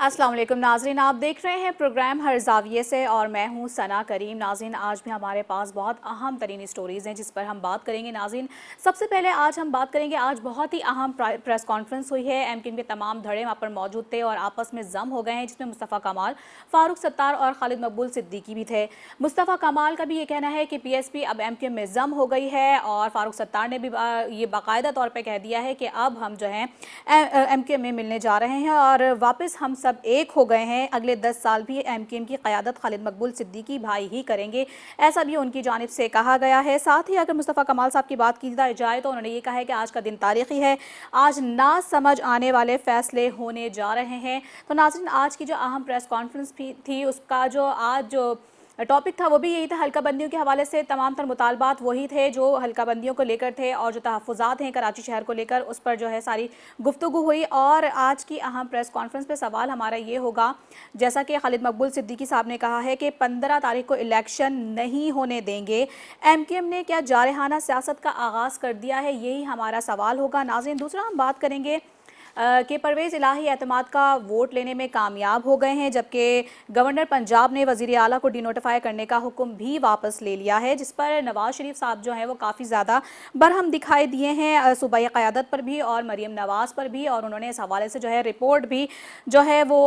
अस्सलाम वालेकुम नाज़रीन, आप देख रहे हैं प्रोग्राम हर ज़ाविये से और मैं हूं सना करीम। नाज़रीन, आज भी हमारे पास बहुत अहम तरीन स्टोरीज़ हैं जिस पर हम बात करेंगे। नाज़रीन, सबसे पहले आज हम बात करेंगे, आज बहुत ही अहम प्रेस कॉन्फ्रेंस हुई है। एमक्यूएम के तमाम धड़े वहाँ पर मौजूद थे और आपस में जम हो गए हैं, जिसमें मुस्तफ़ा कमाल, फ़ारूक सत्तार और खालिद मकबूल सिद्दीकी भी थे। मुस्तफ़ा कमाल का भी ये कहना है कि पीएसपी अब एमक्यूएम में जम हो गई है और फ़ारूक सत्तार ने भी ये बाकायदा तौर पर कह दिया है कि अब हम जो हैं एमक्यूएम में मिलने जा रहे हैं और वापस हम सब एक हो गए हैं। अगले 10 साल भी एमक्यूएम की क़यादत खालिद मकबूल सिद्दीकी भाई ही करेंगे, ऐसा भी उनकी जानिब से कहा गया है। साथ ही अगर मुस्तफ़ा कमाल साहब की बात की जाए तो उन्होंने ये कहा है कि आज का दिन तारीख़ी है, आज ना समझ आने वाले फ़ैसले होने जा रहे हैं। तो नाज़रीन, आज की जो अहम प्रेस कॉन्फ्रेंस थी उसका जो आज जो टॉपिक था वो भी यही था। हल्का बंदियों के हवाले से तमाम तर मुतालबात वही थे जो हल्का बंदियों को लेकर थे और जो तहफ़्फ़ुज़ात हैं कराची शहर को लेकर, उस पर जो है सारी गुफ्तगू हुई। और आज की अहम प्रेस कॉन्फ्रेंस पे सवाल हमारा ये होगा, जैसा कि खालिद मकबूल सिद्दीकी साहब ने कहा है कि 15 तारीख को इलेक्शन नहीं होने देंगे, एमक्यूएम ने क्या जारहाना सियासत का आगाज़ कर दिया है, यही हमारा सवाल होगा। नाज़रीन, दूसरा हम बात करेंगे कि परवेज़ इलाही एतमाद का वोट लेने में कामयाब हो गए हैं, जबकि गवर्नर पंजाब ने वज़ीर आला को डिनोटिफाई करने का हुक्म भी वापस ले लिया है, जिस पर नवाज़ शरीफ साहब जो हैं वो काफ़ी ज़्यादा बरहम दिखाई दिए हैं सूबाई क़यादत पर भी और मरीम नवाज़ पर भी। और उन्होंने इस हवाले से जो है रिपोर्ट भी जो है वो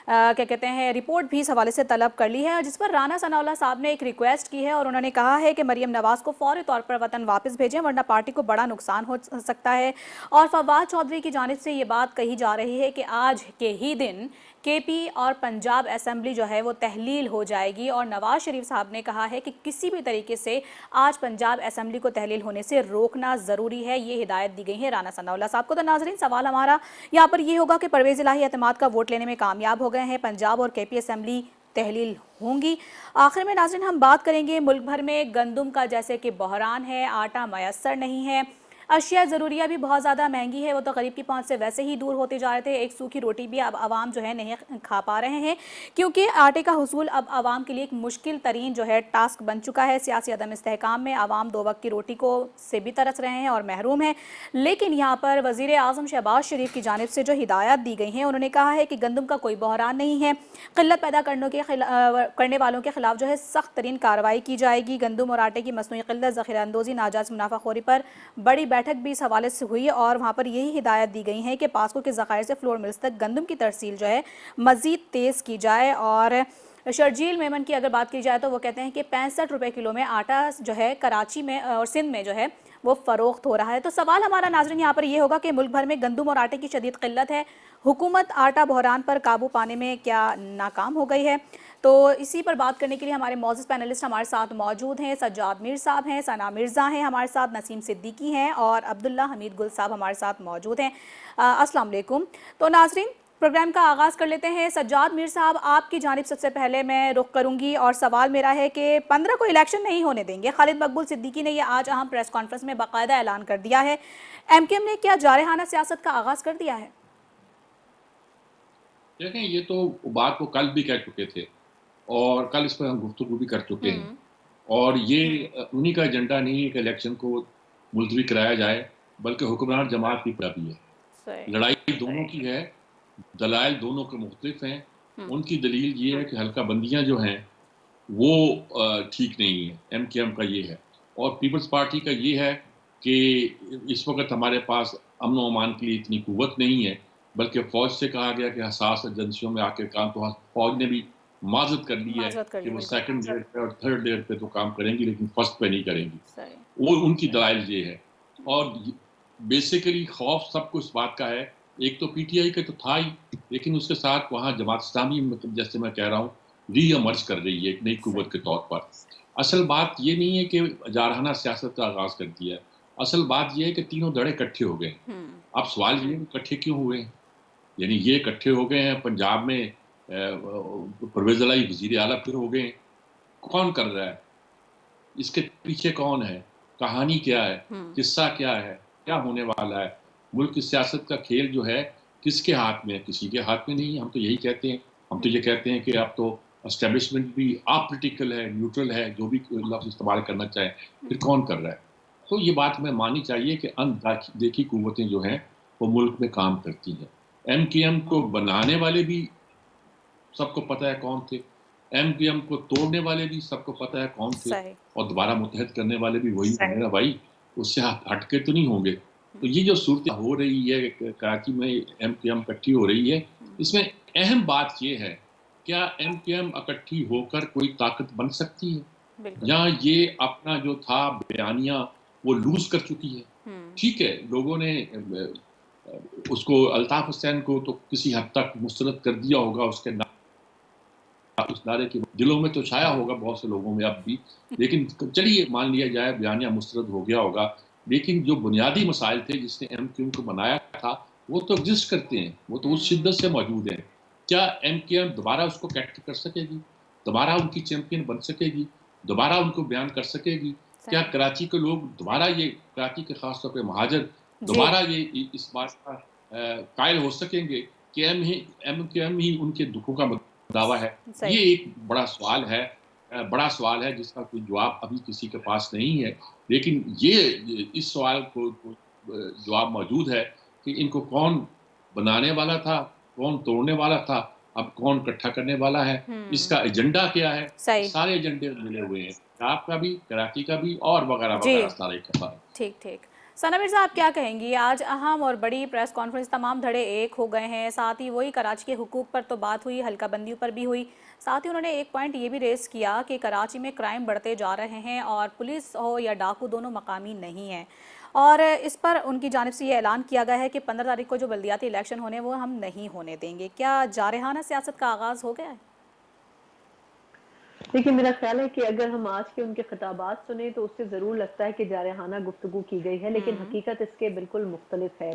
क्या कहते हैं रिपोर्ट भी इस हवाले से तलब कर ली है, जिस पर राना सनाउल्लाह साहब ने एक रिक्वेस्ट की है और उन्होंने कहा है कि मरीम नवाज़ को फ़ौरी तौर पर वतन वापस भेजें, वरना पार्टी को बड़ा नुकसान हो सकता है। और फवाद चौधरी की जानिब से ये बात कही जा रही है कि आज के ही दिन केपी और पंजाब असेंबली जो है वो तहलील हो जाएगी और नवाज शरीफ साहब ने कहा है कि किसी भी तरीके से आज पंजाब असेंबली को तहलील होने से रोकना ज़रूरी है। ये हिदायत दी गई है राना सनाउल्लाह साहब को। तो नाजरीन, सवाल हमारा यहाँ पर ये होगा कि परवेज़ इलाही एतमाद का वोट लेने में कामयाब हो गए हैं, पंजाब और केपी असेंबली तहलील होंगी। आखिर में नाजरीन हम बात करेंगे मुल्क भर में गंदम का जैसे कि बहरान है, आटा मयसर नहीं है, अशिया ज़रूरिया भी बहुत ज़्यादा महंगी है, वो तो गरीब की पहुंच से वैसे ही दूर होते जा रहे थे। एक सूखी रोटी भी अब आवाम जो है नहीं खा पा रहे हैं, क्योंकि आटे का हुसूल अब आवाम के लिए एक मुश्किल तरीन जो है टास्क बन चुका है। सियासी अदम इस्तेहकाम में आवाम 2 वक्त की रोटी को से भी तरस रहे हैं और महरूम हैं। लेकिन यहाँ पर वज़ीर आज़म शहबाज शरीफ की जानिब से जो हिदायत दी गई हैं, उन्होंने कहा है कि गंदम का कोई बहरान नहीं है, क़िल्लत पैदा करने वालों के खिलाफ जो है सख्त तरीन कार्रवाई की जाएगी। गंदम और आटे की मसनूई क़िल्लत, ज़ख़ीरा अंदोज़ी, नाजायज़ मुनाफाखोरी पर बड़ी बैठक भी इस हवाले से हुई और वहाँ पर यही हिदायत दी गई है कि पास्को के ज़खायर से फ्लोर मिल्स तक गंदम की तरसील जो है मज़ीद तेज़ की जाए। और शर्जील मेमन की अगर बात की जाए तो वो कहते हैं कि 65 रुपये किलो में आटा जो है कराची में और सिंध में जो है वो फ़रोख्त हो रहा है। तो सवाल हमारा नाज़रीन यहाँ पर ये होगा कि मुल्क भर में गंदम और आटे की शदीद क़िल्लत है, हुकूमत आटा बहरान पर काबू पाने में क्या नाकाम हो गई है? तो इसी पर बात करने के लिए हमारे मौजूद पैनलिस्ट हमारे साथ मौजूद हैं। सज्जाद मीर साहब हैं, सना मिर्ज़ा हैं हमारे साथ, नसीम सिद्दीकी हैं और अब्दुल्ला हमीद गुल साहब हमारे साथ मौजूद हैं। अस्सलाम वालेकुम। तो नाज़रीन, प्रोग्राम का आगाज़ कर लेते हैं। सज्जाद मीर साहब, आपकी जानिब सबसे पहले मैं रुख करूंगी और सवाल मेरा है कि 15 को इलेक्शन नहीं होने देंगे। खालिद मकबूल सिद्दीकी ने यह आज अहम प्रेस कॉन्फ्रेंस में बाकायदा ऐलान कर दिया है। एमक्यूएम ने क्या जारहाना सियासत का आगाज़ कर दिया है? देखें, ये तो बात वो कल भी कह चुके थे और कल इस पर हम गुफ्तगू भी कर चुके हैं। और ये उन्हीं का एजेंडा नहीं है कि इलेक्शन को मुलतवी कराया जाए, बल्कि हुक्मरान जमात की भी है। सही। लड़ाई दोनों की है, दलाइल दोनों के मुख्तलिफ हैं। उनकी दलील ये है कि हल्का बंदियाँ जो हैं वो ठीक नहीं है, एमक्यूएम का ये है और पीपल्स पार्टी का ये है कि इस वक्त हमारे पास अमन व अमान के लिए इतनी कुव्वत नहीं है, बल्कि फ़ौज से कहा गया कि हसास एजेंसियों में आके काम, तो फ़ौज ने भी माज़रत कर ली है माजरत कर कि ली, वो बिल्कुल सेकंड लेयर पे और थर्ड लेयर पे तो काम करेंगी, लेकिन फर्स्ट पे नहीं करेंगी। सही। वो उनकी दलाइल ये है। और बेसिकली खौफ सबको इस बात का है, एक तो पीटीआई का तो था ही, लेकिन उसके साथ वहाँ जमात इस्लामी, मतलब जैसे मैं कह रहा हूँ, री-इमर्ज कर रही है एक नई कुव्वत के तौर पर। असल बात ये नहीं है कि जारहाना सियासत का आगाज़ कर दिया है, असल बात ये है कि तीनों धड़े इकट्ठे हो गए। अब सवाल ये है कि इकट्ठे क्यों हुए हैं? यानी ये इकट्ठे हो गए हैं पंजाब में, परवेज़ इलाही वज़ीर आला फिर हो गए हैं। कौन कर रहा है? इसके पीछे कौन है? कहानी क्या है? किस्सा क्या है? क्या होने वाला है? मुल्क की सियासत का खेल जो है किसके हाथ में है? किसी के हाथ में नहीं है। हम तो यही कहते हैं। हम तो ये कहते हैं कि अब तो एस्टेब्लिशमेंट भी अपोलिटिकल है, न्यूट्रल है, जो भी लफ्ज़ इस्तेमाल करना चाहे। फिर कौन कर रहा है? तो ये बात हमें माननी चाहिए कि अनदेखी कुव्वतें जो हैं वो मुल्क में काम करती हैं। एमक्यूएम को बनाने वाले भी सबको पता है कौन थे। एमक्यूएम को तोड़ने वाले भी सबको पता है कौन थे, सही। और दोबारा मुत्तहद करने वाले भी वही हैं ना भाई, उससे हटके तो नहीं होंगे। तो ये जो सूरत हो रही है कराची में, एमक्यूएम इकट्ठी हो रही है, इसमें अहम बात ये है, क्या एमक्यूएम इकट्ठी होकर कोई ताकत बन सकती है, बिल्कुल। या ये अपना जो था बयानिया वो लूज कर चुकी है। हम्म। ठीक है, लोगों ने उसको, अल्ताफ हुसैन को तो किसी हद तक मुस्तरद कर दिया होगा, उसके उस नारे के दिलों में तो छाया होगा बहुत से लोगों में अब भी, लेकिन चलिए मान लिया जाए बयानिया मुस्तरद हो गया होगा, लेकिन जो बुनियादी मसाइल थे जिसने एमक्यूएम को बनाया था वो तो एग्जिस्ट करते हैं, वो तो उस शिद्दत से मौजूद है। क्या एमक्यूएम दोबारा उसको कैप्चर कर सकेगी, दोबारा उनकी चैंपियन बन सकेगी, दोबारा उनको बयान कर सकेगी? क्या सही। कराची के लोग दोबारा, ये कराची के खासतौर पर महाजर, जी। दोबारा ये इस बात का कायल हो सकेंगे कि एमक्यूएम ही उनके दुखों का दावा है? ये सही। एक बड़ा सवाल है, बड़ा सवाल है जिसका कोई जवाब अभी किसी के पास नहीं है। लेकिन ये इस सवाल को जवाब मौजूद है कि इनको कौन बनाने वाला था, कौन तोड़ने वाला था, अब कौन इकट्ठा करने वाला है, इसका एजेंडा क्या है? ये सही। सारे एजेंडे मिले हुए हैं, पंजाब का भी, कराची का भी, और जी। वगैरह सारे का सारा। ठीक ठीक। सना मिर्ज़ा, आप क्या कहेंगी? आज अहम और बड़ी प्रेस कॉन्फ्रेंस, तमाम धड़े एक हो गए हैं, साथ ही वही कराची के हुकूक पर तो बात हुई, हल्का बंदियों पर भी हुई, साथ ही उन्होंने एक पॉइंट ये भी रेस किया कि कराची में क्राइम बढ़ते जा रहे हैं और पुलिस हो या डाकू दोनों मकामी नहीं हैं, और इस पर उनकी जानिब से ये ऐलान किया गया है कि 15 तारीख को जो बल्दियाती इलेक्शन होने वो हम नहीं होने देंगे। क्या जारहाना सियासत का आगाज़ हो गया है? देखिए, मेरा ख्याल है कि अगर हम आज के उनके खिताबात सुने तो उससे ज़रूर लगता है कि जारहाना गुफ्तगू की गई है, लेकिन हकीकत इसके बिल्कुल मुख्तलिफ है।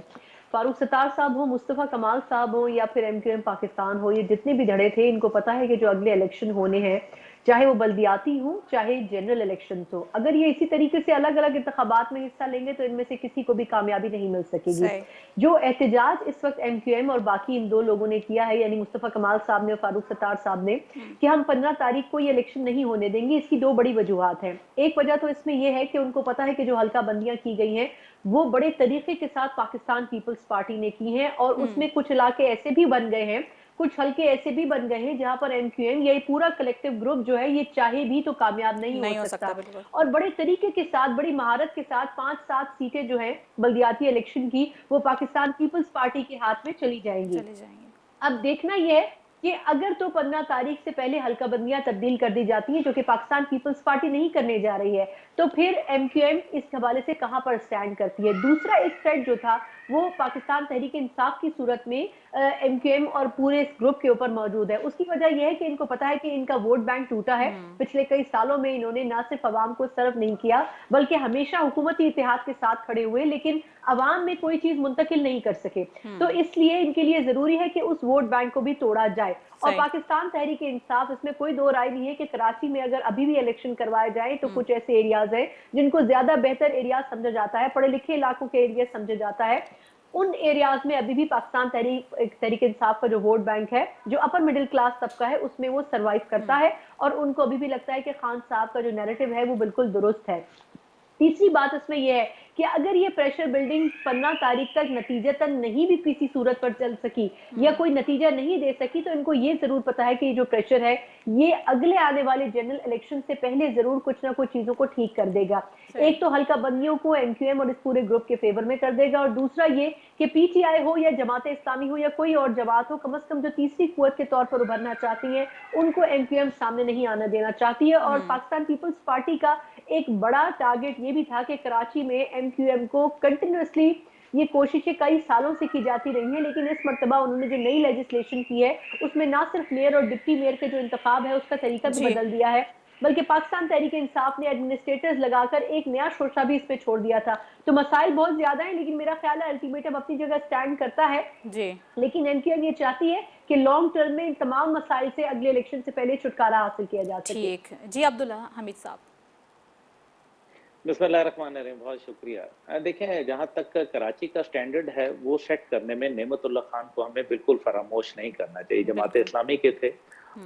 फारूक सत्तार साहब हो, मुस्तफ़ा कमाल साहब हो, या फिर एमक्यूएम पाकिस्तान हो, ये जितने भी धड़े थे, इनको पता है कि जो अगले इलेक्शन होने हैं, चाहे वो बल्दियाती हों, चाहे जनरल इलेक्शन हो, अगर ये इसी तरीके से अलग अलग इंतखाबात में हिस्सा लेंगे तो इनमें से किसी को भी कामयाबी नहीं मिल सकेगी। सही। जो एहतजाज इस वक्त एमक्यूएम और बाकी इन दो लोगों ने किया है, यानी मुस्तफ़ा कमाल साहब ने और फारूक सत्तार साहब ने, कि हम 15 तारीख को ये इलेक्शन नहीं होने देंगे, इसकी दो बड़ी वजूहात हैं। एक वजह तो इसमें यह है कि उनको पता है कि जो हल्का बंदियां की गई हैं वो बड़े तरीके के साथ पाकिस्तान पीपल्स पार्टी ने की हैं, और उसमें कुछ इलाके ऐसे भी बन गए हैं, कुछ हल्के ऐसे भी बन गए हैं जहां पर एमक्यूएम, ये पूरा कलेक्टिव ग्रुप जो है, ये चाहे भी तो कामयाब नहीं हो नहीं हो सकता, सकता। बिल्कुल। और बड़े तरीके के साथ, बड़ी महारत के साथ 5-7 सीटें जो हैं बल्दियाती इलेक्शन की, वो पाकिस्तान पीपल्स पार्टी के हाथ में चली जाएंगी। चले जाएंगे। अब देखना यह है कि अगर तो 15 तारीख से पहले हल्का बंदियां तब्दील कर दी जाती हैं, जो कि पाकिस्तान पीपल्स पार्टी नहीं करने जा रही है, तो फिर एमक्यूएम इस हवाले से कहां पर स्टैंड करती है। दूसरा एक थ्रेड जो था वो पाकिस्तान तहरीक इंसाफ की सूरत में एमक्यूएम और पूरे इस ग्रुप के ऊपर मौजूद है। उसकी वजह यह है कि इनको पता है कि इनका वोट बैंक टूटा है। पिछले कई सालों में इन्होंने ना सिर्फ अवाम को सर्व नहीं किया, बल्कि हमेशा हुकूमती इत्तेहाद के साथ खड़े हुए, लेकिन अवाम में कोई चीज मुंतकिल नहीं कर सके। तो इसलिए इनके लिए जरूरी है कि उस वोट बैंक को भी तोड़ा जाए। और पाकिस्तान तहरीक इंसाफ, इसमें कोई दो राय नहीं है कि कराची में अगर अभी भी इलेक्शन करवाए जाए तो कुछ ऐसे एरियाज हैं जिनको ज्यादा बेहतर एरियाज समझा जाता है, पढ़े लिखे इलाकों के एरिया समझा जाता है। उन एरियाज में अभी भी पाकिस्तान तहरीक इंसाफ का जो वोट बैंक है, जो अपर मिडिल क्लास तबका है, उसमें वो सरवाइव करता है, और उनको अभी भी लगता है कि खान साहब का जो नैरेटिव है वो बिल्कुल दुरुस्त है। तीसरी बात इसमें यह है कि अगर ये प्रेशर बिल्डिंग 15 तारीख तक नतीजतन नहीं भी किसी सूरत पर चल सकी या कोई नतीजा नहीं दे सकी, तो इनको ये जरूर पता है कि ये जो प्रेशर है ये अगले आने वाले जनरल इलेक्शन से पहले जरूर कुछ ना कुछ चीजों को ठीक कर देगा। एक तो हल्का बंदियों को एमक्यूएम और इस पूरे ग्रुप के फेवर में कर देगा, और दूसरा ये कि पीटीआई हो या जमात इस्लामी हो या कोई और जमात हो, कम से कम जो तीसरी कुव्वत के तौर पर उभरना चाहती है उनको एमक्यूएम सामने नहीं आने देना चाहती है। और पाकिस्तान पीपल्स पार्टी का एक बड़ा टारगेट ये भी था कि कराची में एमक्यूएम को कंटिन्यूअसली ये कोशिशें कई सालों से की जाती रही हैं, लेकिन इस मर्तबा उन्होंने जो नई लेजिस्लेशन की है उसमें ना सिर्फ मेयर और डिप्टी मेयर के जो इंतखाब है उसका तरीका भी बदल दिया है, बल्कि पाकिस्तान तहरीक इंसाफ ने एडमिनिस्ट्रेटर्स लगाकर एक नया शोशा भी इस पे छोड़ दिया था। तो मसाइल बहुत ज्यादा हैं, लेकिन मेरा ख्याल है अल्टीमेटम अपनी जगह स्टैंड करता है जी। लेकिन एमक्यूएम ये चाहती है कि लॉन्ग टर्म में इन तमाम मसाइल से अगले इलेक्शन से पहले छुटकारा हासिल किया जा सके। ठीक जी। अब्दुल्ला हमीद साहब। बिस्मिल्लाहिर्रहमानिर्रहीम, बहुत शुक्रिया। देखें, जहाँ तक कराची का स्टैंडर्ड है वो सेट करने में नेमतुल्लाह खान को हमें बिल्कुल फरामोश नहीं करना चाहिए। जमात इस्लामी के थे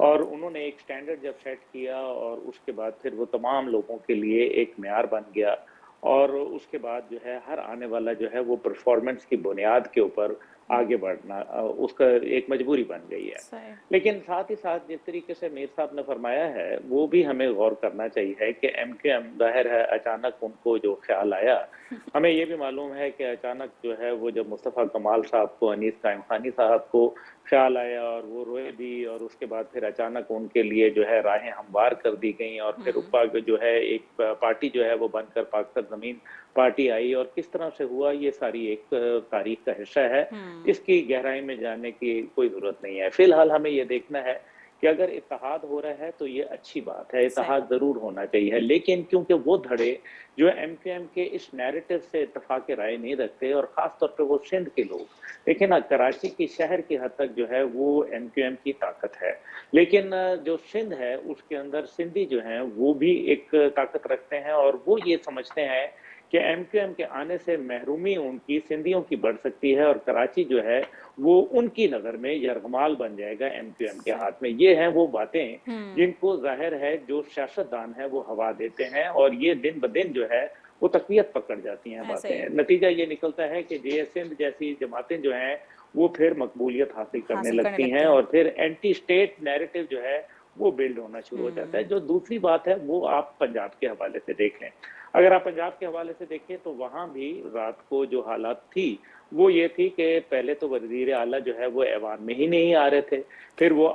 और उन्होंने एक स्टैंडर्ड जब सेट किया और उसके बाद फिर वो तमाम लोगों के लिए एक मेयार बन गया, और उसके बाद जो है हर आने वाला जो है वो परफॉर्मेंस की बुनियाद के ऊपर आगे बढ़ना उसका एक मजबूरी बन गई है। सही। लेकिन साथ ही साथ जिस तरीके से मीर साहब ने फरमाया है, वो भी हमें गौर करना चाहिए कि एमक्यूएम ज़ाहिर है अचानक उनको जो ख़्याल आया, हमें ये भी मालूम है कि अचानक जो है वो जब मुस्तफ़ा कमाल साहब को, अनीस कायम खानी साहब को ख़्याल आया और वो रोए भी, और उसके बाद फिर अचानक उनके लिए जो है राहें हमवार कर दी गईं, और फिर उपा जो है एक पार्टी जो है वो बनकर पाक ज़मीन पार्टी आई, और किस तरह से हुआ ये सारी एक तारीख का हिस्सा है। इसकी गहराई में जानने की कोई ज़रूरत नहीं है। फ़िलहाल हमें ये देखना है कि अगर इत्तेहाद हो रहा है तो ये अच्छी बात है, इत्तेहाद ज़रूर होना चाहिए। लेकिन क्योंकि वो धड़े जो एमक्यूएम के इस नैरेटिव से इत्तेफाक राय नहीं रखते, और ख़ास तौर पे वो सिंध के लोग, देखिए ना, कराची की शहर की हद तक जो है वो एमक्यूएम की ताकत है। लेकिन जो सिंध है उसके अंदर सिंधी जो हैं वो भी एक ताकत रखते हैं, और वो ये समझते हैं कि एमक्यूएम के आने से महरूमी उनकी सिंधियों की बढ़ सकती है, और कराची जो है वो उनकी नज़र में यरगमाल बन जाएगा एमक्यूएम के हाथ में। ये हैं वो बातें जिनको ज़ाहिर है जो सियासतदान है वो हवा देते हैं, और ये दिन ब दिन जो है वो तक़वियत पकड़ जाती हैं बातें। नतीजा ये निकलता है कि जे सिंध जैसी जमातें जो हैं वो फिर मकबूलियत हासिल करने लगती हैं, और फिर एंटी स्टेट नैरेटिव जो है वो बिल्ड होना शुरू हो जाता है। जो दूसरी बात है वो आप पंजाब के हवाले से देखें। अगर आप पंजाब के हवाले से देखें तो वहाँ भी रात को जो हालात थी वो ये थी कि पहले तो वज़ीर आला जो है वो ऐवान में ही नहीं आ रहे थे, फिर वो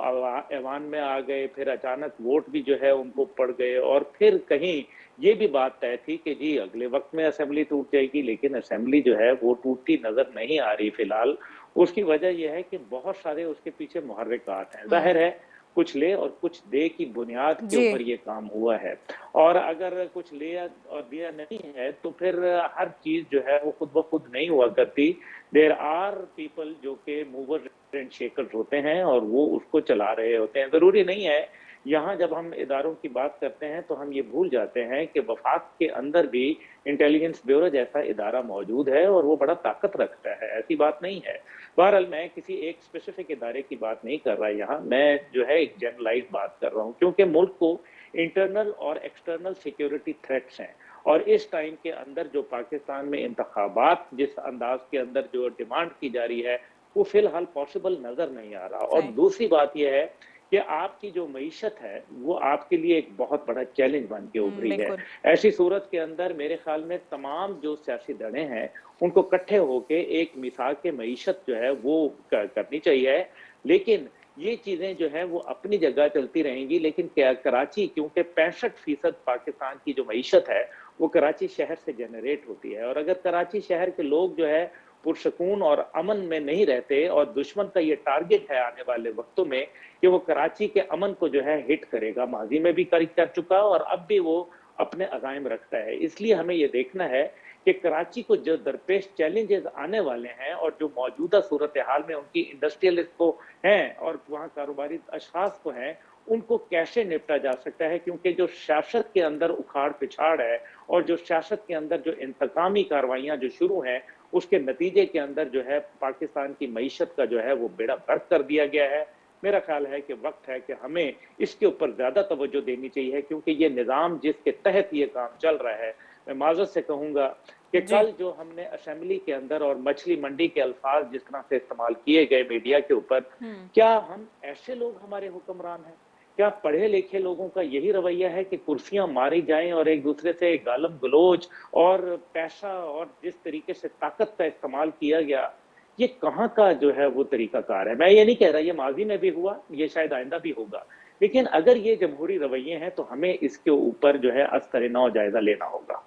ऐवान में आ गए, फिर अचानक वोट भी जो है उनको पड़ गए, और फिर कहीं ये भी बात तय थी कि जी अगले वक्त में असेंबली टूट जाएगी, लेकिन असेंबली जो है वो टूटती नज़र नहीं आ रही फ़िलहाल। उसकी वजह यह है कि बहुत सारे उसके पीछे मुहर्रिकात हैं। ज़ाहिर है कुछ ले और कुछ दे की बुनियाद के ऊपर ये काम हुआ है, और अगर कुछ लिया और दिया नहीं है तो फिर हर चीज जो है वो खुद ब खुद नहीं हुआ करती। देयर आर पीपल जो कि मूवर्स एंड शेकर्स होते हैं, और वो उसको चला रहे होते हैं। जरूरी नहीं है, यहाँ जब हम इदारों की बात करते हैं तो हम ये भूल जाते हैं कि वफाक के अंदर भी इंटेलिजेंस ब्यूरो जैसा इदारा मौजूद है, और वो बड़ा ताकत रखता है, ऐसी बात नहीं है। बहरहाल मैं किसी एक स्पेसिफिक इदारे की बात नहीं कर रहा यहाँ, मैं जो है एक जनरलाइज बात कर रहा हूँ, क्योंकि मुल्क को इंटरनल और एक्सटर्नल सिक्योरिटी थ्रेट्स हैं, और इस टाइम के अंदर जो पाकिस्तान में इंतखाबात जिस अंदाज के अंदर जो डिमांड की जा रही है वो फिलहाल पॉसिबल नजर नहीं आ रहा। और दूसरी बात यह है कि आपकी जो मईशत है वो आपके लिए एक बहुत बड़ा चैलेंज बन के उभरी है। ऐसी सूरत के अंदर मेरे ख्याल में तमाम जो सियासी दड़े हैं उनको इकट्ठे होके एक मिसाक मईशत जो है वो करनी चाहिए। लेकिन ये चीजें जो है वो अपनी जगह चलती रहेंगी, लेकिन क्या कराची, क्योंकि 65% पाकिस्तान की जो मईशत है वो कराची शहर से जनरेट होती है, और अगर कराची शहर के लोग जो है पुरसकून और अमन में नहीं रहते, और दुश्मन का ये टारगेट है आने वाले वक्तों में कि वो कराची के अमन को जो है हिट करेगा, माजी में भी कर चुका और अब भी वो अपने अज़ाइम रखता है। इसलिए हमें ये देखना है कि कराची को जो दरपेश चैलेंजेस आने वाले हैं, और जो मौजूदा सूरत हाल में उनकी इंडस्ट्रियलिस्ट को हैं और वहाँ कारोबारी अशखास को हैं, उनको कैसे निपटा जा सकता है। क्योंकि जो सियासत के अंदर उखाड़ पिछाड़ है, और जो सियासत के अंदर जो इंतकामी कार्रवाइयाँ जो शुरू हैं, उसके नतीजे के अंदर जो है पाकिस्तान की मईशत का जो है वो बेड़ा गर्क कर दिया गया है। मेरा ख्याल है कि वक्त है कि हमें इसके ऊपर ज्यादा तवज्जो देनी चाहिए, क्योंकि ये निज़ाम जिसके तहत ये काम चल रहा है, मैं माजरत से कहूँगा कि कल जो हमने असेंबली के अंदर और मछली मंडी के अल्फाज जिस तरह से इस्तेमाल किए गए मीडिया के ऊपर, क्या हम ऐसे लोग हमारे हुक्मरान हैं? क्या पढ़े लिखे लोगों का यही रवैया है कि कुर्सियां मारी जाएं और एक दूसरे से गालम गलोच और पैसा और जिस तरीके से ताकत का इस्तेमाल किया गया, ये कहाँ का जो है वो तरीकाकार है? मैं ये नहीं कह रहा ये माजी में भी हुआ, ये शायद आइंदा भी होगा, लेकिन अगर ये जमहूरी रवैये हैं तो हमें इसके ऊपर जो है अस्तर नौ जायजा लेना होगा।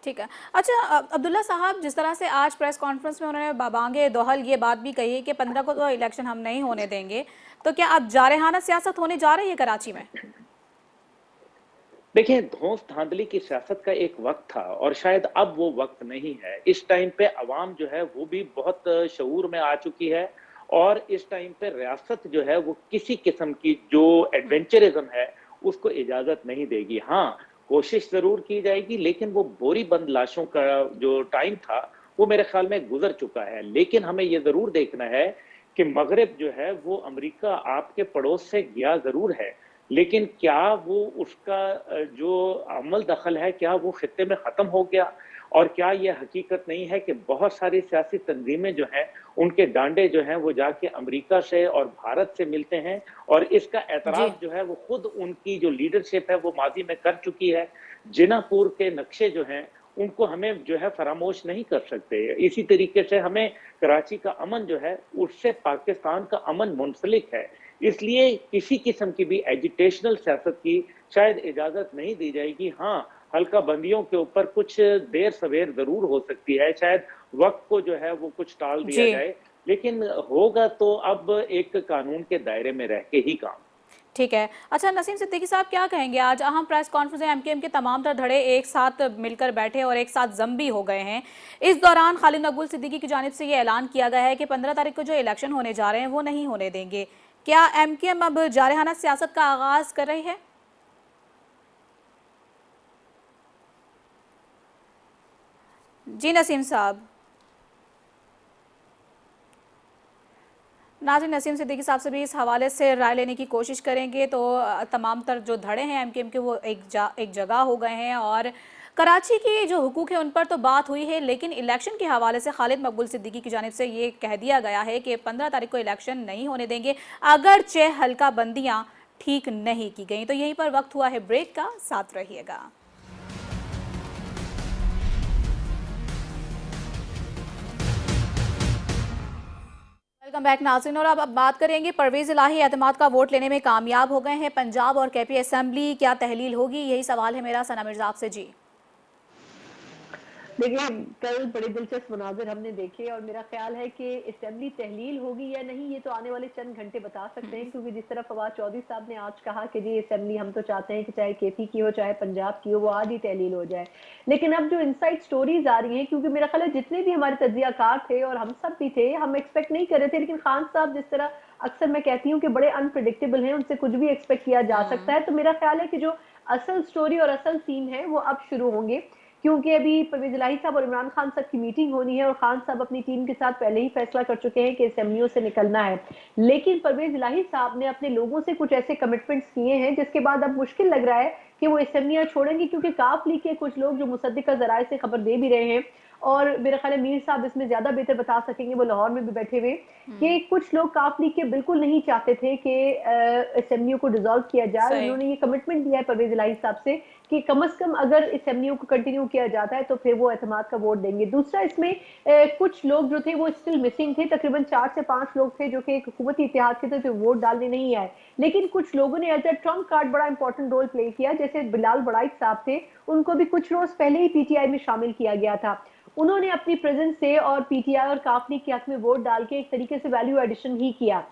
ठीक है। अच्छा अब्दुल्ला साहब, जिस तरह से आज प्रेस कॉन्फ्रेंस में उन्होंने बाबांगे दोहल ये बात भी कही है कि 15 को तो इलेक्शन हम नहीं होने देंगे, तो क्या अब जारहाना सियासत होने जा रही है कराची में? देखिए, धौंस धांधली की सियासत का एक वक्त था और शायद अब वो वक्त नहीं है। इस टाइम पे अवाम जो है वो भी बहुत शऊर में आ चुकी है, और इस टाइम पे रियासत जो है वो किसी किस्म की जो एडवेंचरिज्म है उसको इजाजत नहीं देगी। हाँ, कोशिश जरूर की जाएगी, लेकिन वो बोरी बंद लाशों का जो टाइम था वो मेरे ख्याल में गुजर चुका है। लेकिन हमें ये जरूर देखना है कि मगरिब जो है वो अमेरिका आपके पड़ोस से गया जरूर है, लेकिन क्या वो उसका जो अमल दखल है क्या वो खित्ते में खत्म हो गया? और क्या यह हकीकत नहीं है कि बहुत सारी सियासी तंजीमें जो हैं, उनके डांडे जो हैं वो जाके अमेरिका से और भारत से मिलते हैं और इसका जी एतराफ़ जो है वो खुद उनकी जो लीडरशिप है वो माज़ी में कर चुकी है। जिनापुर के नक्शे जो हैं, उनको हमें जो है फ़रामोश नहीं कर सकते। इसी तरीके से हमें कराची का अमन जो है, उससे पाकिस्तान का अमन मुंसलिक है। इसलिए किसी किस्म की भी एजिटेशनल सियासत की शायद इजाज़त नहीं दी जाएगी। हाँ, हल्का बंदियों के ऊपर कुछ देर-सवेर ज़रूर हो सकती है, शायद वक़्त को जो है वो कुछ टाल दिया जी जाए, लेकिन होगा तो अब एक कानून के दायरे में रह के ही काम। ठीक है। अच्छा नसीम सिद्दीकी साहब क्या कहेंगे, आज अहम प्रेस कॉन्फ्रेंस में एमकेएम के तमाम तर धड़े एक साथ मिलकर बैठे और एक साथ जम भी हो गए हैं। इस दौरान खालिद मकबूल सिद्दीकी की जानिब से ये ऐलान किया गया है कि 15 तारीख को जो इलेक्शन होने जा रहे हैं वो नहीं होने देंगे। क्या एमकेएम अब जारहाना सियासत का आगाज कर रही है? जी नसीम साहब। नाज़रीन नसीम सिद्दीकी साहब से भी इस हवाले से राय लेने की कोशिश करेंगे। तो तमाम तर जो धड़े हैं एमकेएम के वो एक जगह हो गए हैं और कराची की जो हुकूक है उन पर तो बात हुई है, लेकिन इलेक्शन के हवाले से खालिद मकबूल सिद्दीकी की जानिब से ये कह दिया गया है कि 15 तारीख को इलेक्शन नहीं होने देंगे अगरचे हल्का बंदियाँ ठीक नहीं की गई। तो यहीं पर वक्त हुआ है ब्रेक का, साथ रहिएगा। वेलकम बैक नाज़रीन। और अब बात करेंगे, परवेज़ इलाही एतमाद का वोट लेने में कामयाब हो गए हैं पंजाब और केपी असेंबली, क्या तहलील होगी? यही सवाल है मेरा सना मिर्ज़ा आपसे। जी देखिए, कल बड़े दिलचस्प मनाज़िर हमने देखे और मेरा ख्याल है कि असेंबली तहलील होगी या नहीं ये तो आने वाले चंद घंटे बता सकते हैं, क्योंकि जिस तरह फवाद चौधरी साहब ने आज कहा कि जी असेंबली हम तो चाहते हैं कि चाहे केपी की हो चाहे पंजाब की हो वो आज ही तहलील हो जाए। लेकिन अब जो इनसाइड स्टोरीज आ रही हैं, क्योंकि मेरा ख्याल है जितने भी हमारे तज्जियाकार थे और हम सब भी थे, हम एक्सपेक्ट नहीं कर रहे थे, लेकिन खान साहब जिस तरह अक्सर मैं कहती हूँ कि बड़े अनप्रिडिक्टेबल हैं, उनसे कुछ भी एक्सपेक्ट किया जा सकता है। तो मेरा ख्याल है कि जो असल स्टोरी और असल सीन है वो अब शुरू होंगे, क्योंकि अभी परवेज इलाही साहब और इमरान खान साहब की मीटिंग होनी है और खान साहब अपनी टीम के साथ पहले ही फैसला कर चुके हैं कि असेंबलियों से निकलना है। लेकिन परवेज इलाही साहब ने अपने लोगों से कुछ ऐसे कमिटमेंट्स किए हैं जिसके बाद अब मुश्किल लग रहा है कि वो असेंबलियां छोड़ेंगे, क्योंकि काफ लीग के कुछ लोग जो मुसद्दिका जराए से खबर दे भी रहे हैं, और मेरा ख्याल है मीर साहब इसमें ज्यादा बेहतर बता सकेंगे, वो लाहौर में भी बैठे हुए, कि कुछ लोग काफ लीग के बिल्कुल नहीं चाहते थे कि असेंबलियों को डिसॉल्व किया जाए। उन्होंने ये कमिटमेंट दिया है परवेज इलाही साहब से कि कम से कम अगर असेंबलियों को कंटिन्यू किया जाता है तो फिर वो एतमाद का वोट देंगे। दूसरा, इसमें कुछ लोग जो थे वो स्टिल मिसिंग थे, तकरीबन 4 से 5 लोग थे जो कि एक हुकूमती इत्तेहाद के थे, तो वोट डालने नहीं आए। लेकिन कुछ लोगों ने एज अ ट्रम्प कार्ड बड़ा इंपॉर्टेंट रोल प्ले किया, जैसे बिलाल बड़ाइक साहब थे, उनको भी कुछ रोज पहले ही पीटीआई में शामिल किया गया था। उन्होंने अपनी प्रेजेंस से और पीटीआई और काफ लीग के हक में वोट डाल के एक तरीके से वैल्यू एडिशन ही किया।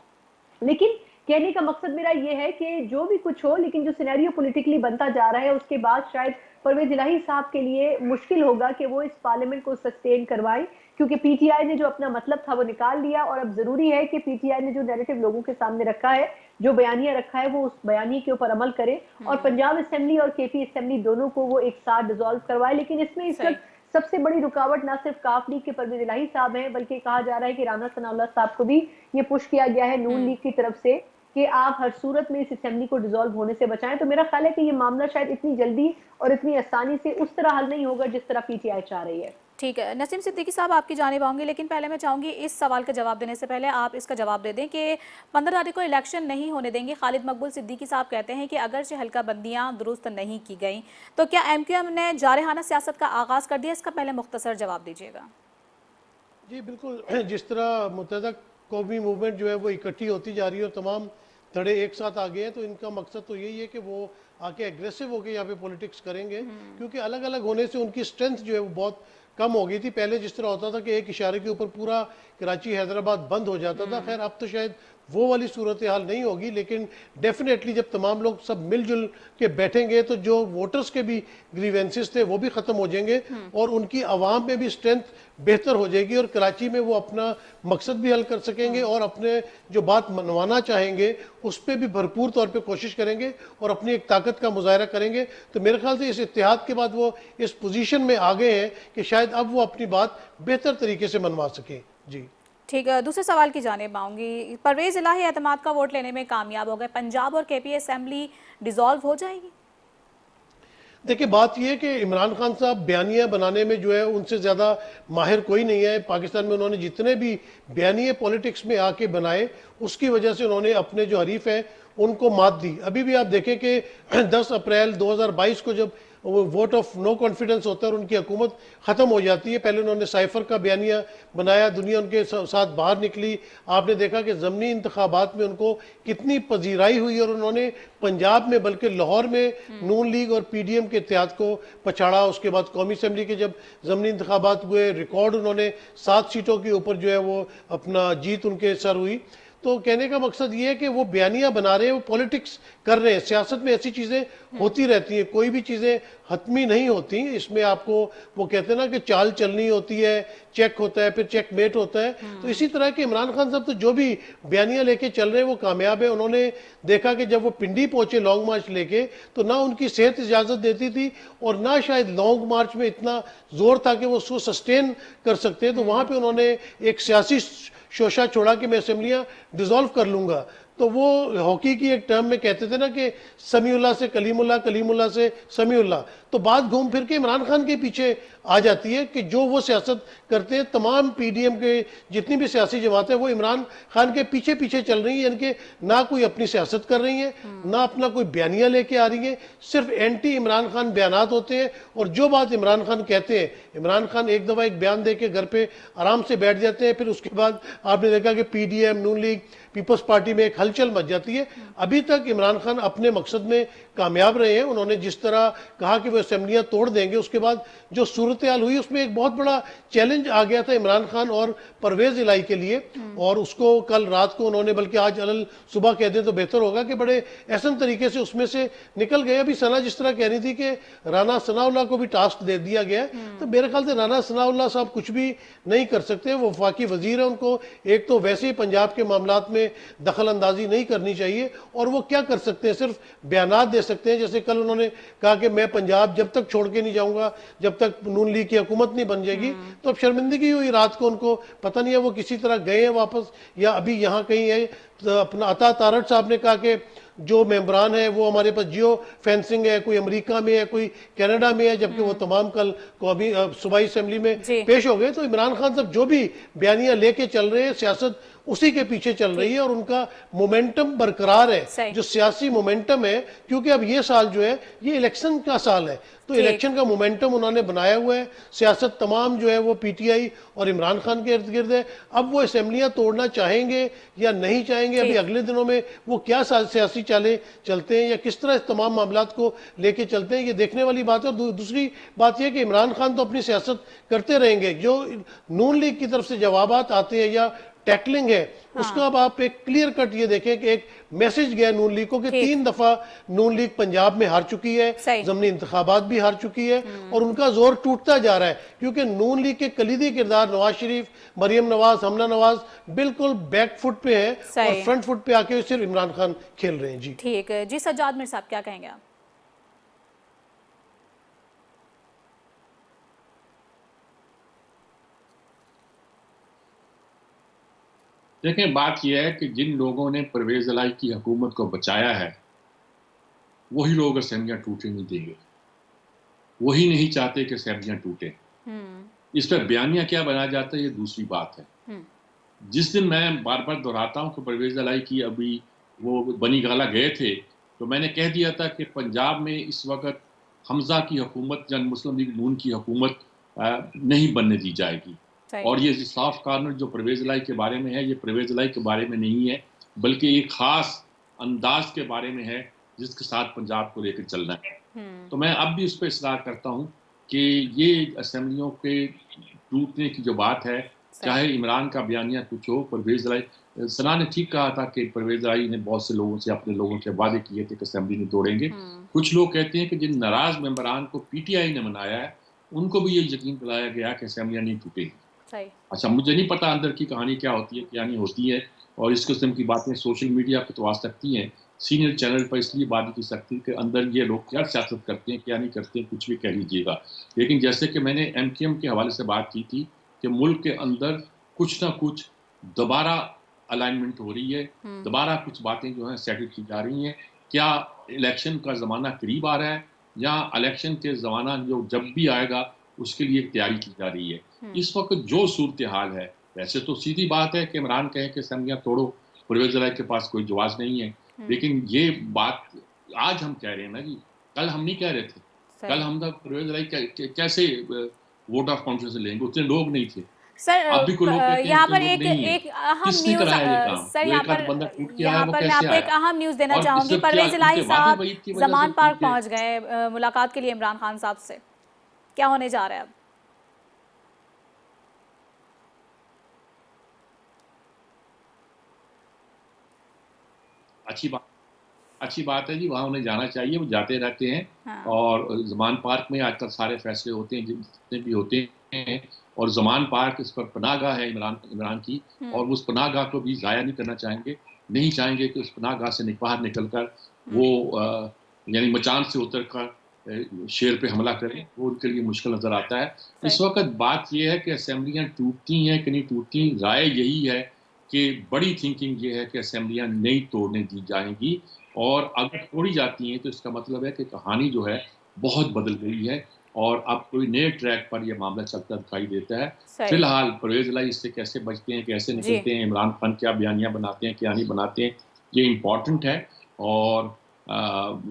लेकिन कहने का मकसद मेरा ये है कि जो भी कुछ हो, लेकिन जो सिनेरियो पॉलिटिकली बनता जा रहा है उसके बाद शायद परवेज इलाही साहब के लिए मुश्किल होगा कि वो इस पार्लियामेंट को सस्टेन करवाएं, क्योंकि पीटीआई ने जो अपना मतलब था वो निकाल लिया और अब जरूरी है कि पीटीआई ने जो नैरेटिव लोगों के सामने रखा है, जो बयानिया रखा है, वो उस बयानी के ऊपर अमल करे और पंजाब असेंबली और केपी असेंबली दोनों को वो एक साथ डिसॉल्व करवाए। लेकिन इसमें इस वक्त सबसे बड़ी रुकावट ना सिर्फ काफ लीग के परवेज इलाही साहब हैं, बल्कि कहा जा रहा है कि राना सनाउल्लाह साहब को भी ये पुश किया गया है नून लीग की तरफ से कि आप हर सूरत में इस असेंबली को डिसॉल्व होने से बचाएं। तो मेरा ख्याल है कि ये मामला शायद इतनी जल्दी और इतनी आसानी से उस तरह हल नहीं होगा जिस तरह पीटीआई चाह रही है। ठीक है नसीम सिद्दीकी साहब, आपकी जानिब आऊँगी, लेकिन पहले मैं चाहूँगी इस सवाल का जवाब देने से पहले आप इसका जवाब दे दें कि 15 तारीख को इलेक्शन नहीं होने देंगे। खालिद मकबूल सिद्दीकी साहब कहते हैं कि अगरचे हल्का बंदियाँ दुरुस्त नहीं की गई, तो क्या एमक्यूएम ने जारहाना सियासत का आगाज़ कर दिया? इसका पहले मुख्तसर जवाब दीजिएगा। जी बिल्कुल, जिस तरह मुत्तहदा कौमी मूवमेंट जो है वो इकट्ठी होती जा रही है और तमाम धड़े एक साथ आ गए हैं, तो इनका मकसद तो यही है कि वो आके एग्रेसिव होकर यहाँ पे पॉलिटिक्स करेंगे, क्योंकि अलग अलग होने से उनकी स्ट्रेंथ जो है वो बहुत कम हो गई थी। पहले जिस तरह होता था कि एक इशारे के ऊपर पूरा कराची हैदराबाद बंद हो जाता था, खैर अब तो शायद वो वाली सूरत हाल नहीं होगी, लेकिन डेफिनेटली जब तमाम लोग सब मिलजुल के बैठेंगे तो जो वोटर्स के भी ग्रीवेंसेस थे वो भी ख़त्म हो जाएंगे और उनकी आवाम में भी स्ट्रेंथ बेहतर हो जाएगी और कराची में वो अपना मकसद भी हल कर सकेंगे और अपने जो बात मनवाना चाहेंगे उस पर भी भरपूर तौर पे कोशिश करेंगे और अपनी एक ताकत का मुजाहरा करेंगे। तो मेरे ख्याल से इस इत्तेहाद के बाद वो इस पोजीशन में आ गए हैं कि शायद अब वो अपनी बात बेहतर तरीके से मनवा सकें। जी ठीक है, दूसरे सवाल की जानिब आऊँगी। परवेज़ इलाही एतमाद का वोट लेने में कामयाब हो गए, पंजाब और केपी असेंबली डिसॉल्व हो जाएगी? देखिए बात यह है कि इमरान खान साहब बयानियाँ बनाने में जो है उनसे ज़्यादा माहिर कोई नहीं है। पाकिस्तान में उन्होंने जितने भी बयानिए पॉलिटिक्स में आके बनाए उसकी वजह से उन्होंने अपने जो हरीफ हैं उनको मात दी। अभी भी आप देखें कि 10 अप्रैल 2022 को जब वो वोट ऑफ नो कॉन्फिडेंस होता है और उनकी हुकूमत ख़त्म हो जाती है, पहले उन्होंने साइफर का बयानिया बनाया, दुनिया उनके साथ बाहर निकली। आपने देखा कि ज़मनी इंतखाबात में उनको कितनी पजीराई हुई और उन्होंने पंजाब में बल्कि लाहौर में नून लीग और पीडीएम के इत्तेहाद को पछाड़ा। उसके बाद कौमी असम्बली के जब ज़मनी इंतखाबात हुए, रिकॉर्ड उन्होंने 7 सीटों के ऊपर जो है वो अपना जीत उनके सर हुई। तो कहने का मकसद ये है कि वो बयानियाँ बना रहे हैं, वो पॉलिटिक्स कर रहे हैं। सियासत में ऐसी चीज़ें होती रहती हैं, कोई भी चीज़ें हतमी नहीं होती। इसमें आपको वो कहते हैं ना कि चाल चलनी होती है, चेक होता है, फिर चेकमेट होता है। तो इसी तरह के इमरान खान साहब तो जो भी बयानियाँ लेके चल रहे हैं वो कामयाब है। उन्होंने देखा कि जब वो पिंडी पहुंचे लॉन्ग मार्च लेके, तो ना उनकी सेहत इजाज़त देती थी और ना शायद लॉन्ग मार्च में इतना जोर था कि वो उसको सस्टेन कर सकते। तो वहाँ पर उन्होंने एक सियासी शोशा छोड़ा कि मैं असेंबलियां डिसॉल्व कर लूंगा। तो वो हॉकी की एक टर्म में कहते थे ना कि समीउल्लाह से कलीमुल्लाह, कलीमुल्लाह से समीउल्लाह। तो बात घूम फिर के इमरान खान के पीछे आ जाती है कि जो वो सियासत करते हैं, तमाम पीडीएम के जितनी भी सियासी जमातें वो इमरान खान के पीछे पीछे चल रही हैं। यानी कि ना कोई अपनी सियासत कर रही है, ना अपना कोई बयानिया लेके आ रही है, सिर्फ एंटी इमरान खान बयानात होते हैं। और जो बात इमरान खान कहते हैं, इमरान खान एक दफ़ा एक बयान दे के घर पे आराम से बैठ जाते हैं, फिर उसके बाद आपने देखा कि पीडीएम, नून लीग, पीपल्स पार्टी में एक हलचल मच जाती है। अभी तक इमरान खान अपने मकसद में कामयाब रहे हैं। उन्होंने जिस तरह कहा कि वो असेंबलियां तोड़ देंगे, उसके बाद जो सूरत हाल हुई उसमें एक बहुत बड़ा चैलेंज आ गया था इमरान खान और परवेज इलाही के लिए। और उसको कल रात को उन्होंने, बल्कि आज अलल सुबह कह दें तो बेहतर होगा, कि बड़े एहसन तरीके से उसमें से निकल गए। अभी सना जिस तरह कह रही थी कि राना सनाउल्लाह को भी टास्क दे दिया गया, तो मेरे ख्याल से राना सनाउल्लाह साहब कुछ भी नहीं कर सकते। वो वफाकी वजीर है, उनको एक तो वैसे ही पंजाब के मामलात में दखल अंदाजी नहीं करनी चाहिए, और वो क्या कर सकते हैं, सिर्फ बयानात दे सकते हैं। जैसे कल उन्होंने कहा कि मैं पंजाब जब तक छोड़ के नहीं जाऊंगा जब तक नून लीग की हुकूमत नहीं बन जाएगी। तो अब शर्मिंदगी हुई रात को, उनको पता नहीं है वो किसी तरह गए हैं वापस या अभी यहाँ कहीं है। तो अपना अता तारड़ साहब ने कहा कि जो मेंबरान है वो हमारे पास जियो फेंसिंग है, कोई अमेरिका में है, कोई कनाडा में है, जबकि वो तमाम कल को अभी सूबाई असेंबली में पेश हो गए। तो इमरान खान साहब जो भी बयानियां लेके चल रहे हैं, सियासत उसी के पीछे चल रही है और उनका मोमेंटम बरकरार है, जो सियासी मोमेंटम है। क्योंकि अब ये साल जो है ये इलेक्शन का साल है, तो इलेक्शन का मोमेंटम उन्होंने बनाया हुआ है। सियासत तमाम जो है वो पीटीआई और इमरान खान के इर्द गिर्द है। अब वो असेंबलियां तोड़ना चाहेंगे या नहीं चाहेंगे, अभी अगले दिनों में वो क्या सियासी चालें चलते हैं या किस तरह इस तमाम मामलात को लेके चलते हैं, ये देखने वाली बात है। और दूसरी बात यह कि इमरान खान तो अपनी सियासत करते रहेंगे। जो नून लीग की तरफ से जवाबात आते हैं या टैकलिंग है, उसका अब आप एक क्लियर कट ये देखें कि एक मैसेज गया नून लीग को कि 3 दफा नून लीग पंजाब में हार चुकी है, ज़मनी इंतखाबात भी हार चुकी है और उनका जोर टूटता जा रहा है। क्योंकि नून लीग के कलीदी किरदार नवाज शरीफ, मरियम नवाज, हमना नवाज बिल्कुल बैक फुट पे है और फ्रंट फुट पे आके सिर्फ इमरान खान खेल रहे हैं। जी ठीक है जी, सज्जाद मिर साहब क्या कहेंगे आप? देखें, बात यह है कि जिन लोगों ने परवेज इलाही की हुकूमत को बचाया है वही लोग असेंबलियां टूटे नहीं देंगे, वही नहीं चाहते कि असेंबलियां टूटे। इस पर बयानिया क्या बनाया जाता है ये दूसरी बात है। जिस दिन मैं बार बार दोहराता हूं कि परवेज इलाही की अभी वो बनी गाला गए थे, तो मैंने कह दिया था कि पंजाब में इस वक्त हमजा की हुकूमत, जन मुस्लिम लीग नून की हुकूमत नहीं बनने दी जाएगी। और ये साफ कारण जो परवेज इलाही के बारे में है, ये परवेज इलाही के बारे में नहीं है, बल्कि एक खास अंदाज के बारे में है जिसके साथ पंजाब को लेकर चलना है। तो मैं अब भी उस पर इसरार करता हूँ कि ये असेंबलियों के टूटने की जो बात है, चाहे इमरान का बयानिया कुछ हो, परवेज इलाही, सना ने ठीक कहा था कि परवेज इलाही ने बहुत से लोगों से, अपने लोगों से वादे किए थे कि असेंबली में तोड़ेंगे। कुछ लोग कहते हैं कि जिन नाराज मेंबरान को पीटीआई ने मनाया है उनको भी ये यकीन दिलाया गया कि असेंबलियां नहीं टूटेगी। अच्छा, मुझे नहीं पता अंदर की कहानी क्या होती है, क्या नहीं होती है, और इस किस्म की बातें सोशल मीडिया पर तो आ सकती हैं, सीनियर चैनल पर इसलिए बात की सकती है कि अंदर ये लोग क्या सियासत करते हैं, क्या नहीं करते हैं, कुछ भी कह लीजिएगा। लेकिन जैसे कि मैंने एमकेएम के हवाले से बात की थी कि मुल्क के अंदर कुछ ना कुछ दोबारा अलाइनमेंट हो रही है, दोबारा कुछ बातें जो हैं सेटल की जा रही हैं। क्या इलेक्शन का ज़माना करीब आ रहा है यहाँ इलेक्शन के ज़माना जो जब भी आएगा उसके लिए तैयारी की जा रही है। इस वक़्त जो सूरत हाल है, वैसे तो सीधी बात है कि इमरान कहें कि असेंबलियाँ तोड़ो, परवेज़ इलाही के पास कोई जवाब नहीं है। लेकिन ये बात आज हम कह रहे हैं ना जी, कल हम नहीं कह रहे थे। कल सही। हम तो परवेज़ इलाही कैसे वोट ऑफ कॉन्फिडेंस लेंगे, उतने लोग नहीं थे। सर अब भी कोई लोग कहते हैं यहाँ उतने पर लोग एक नहीं है। एक अहम किसने न्यूज़ कराया ये काम? सर जो यहाँ एक आध पर बंदा टूट के आया वो मैं कैसे आपको एक आया? अहम न्यूज़ देना और चाहूँगी। सब क्या परवेज़ इलाही उनके वादे साहब वईद की वजह से जमान पार्क टूटे। पहुँच गए मुलाकात के लिए इमरान खान साहब से। क्या होने जा रहा है अब? अच्छी बात अच्छी बात है जी, वहाँ उन्हें जाना चाहिए, वो जाते रहते हैं। हाँ। और ज़मान पार्क में आजकल सारे फैसले होते हैं जितने भी होते हैं। और ज़मान पार्क इस पर पनाहगाह है इमरान इमरान की, और उस पनाहगाह को भी ज़ाया नहीं करना चाहेंगे। नहीं चाहेंगे कि उस पनाहगाह से बाहर निकल कर वो यानी मचान से उतर कर शेर पे हमला करें, वो उनके लिए मुश्किल नज़र आता है। इस सही। वक़्त बात ये है कि असेंबलियाँ टूटती हैं कि नहीं टूटती, राय यही है कि बड़ी थिंकिंग ये है कि असेंबलियाँ नहीं तोड़ने दी जाएँगी। और अगर तोड़ी जाती हैं तो इसका मतलब है कि कहानी जो है बहुत बदल गई है, और अब कोई नए ट्रैक पर ये मामला चलता दिखाई देता है। सही। फिलहाल परवेज़ इलाही इससे कैसे बचते हैं, कैसे जी। निकलते हैं, इमरान खान क्या बयानियाँ बनाते हैं, क्या नहीं बनाते हैं, ये इम्पोर्टेंट है। और अब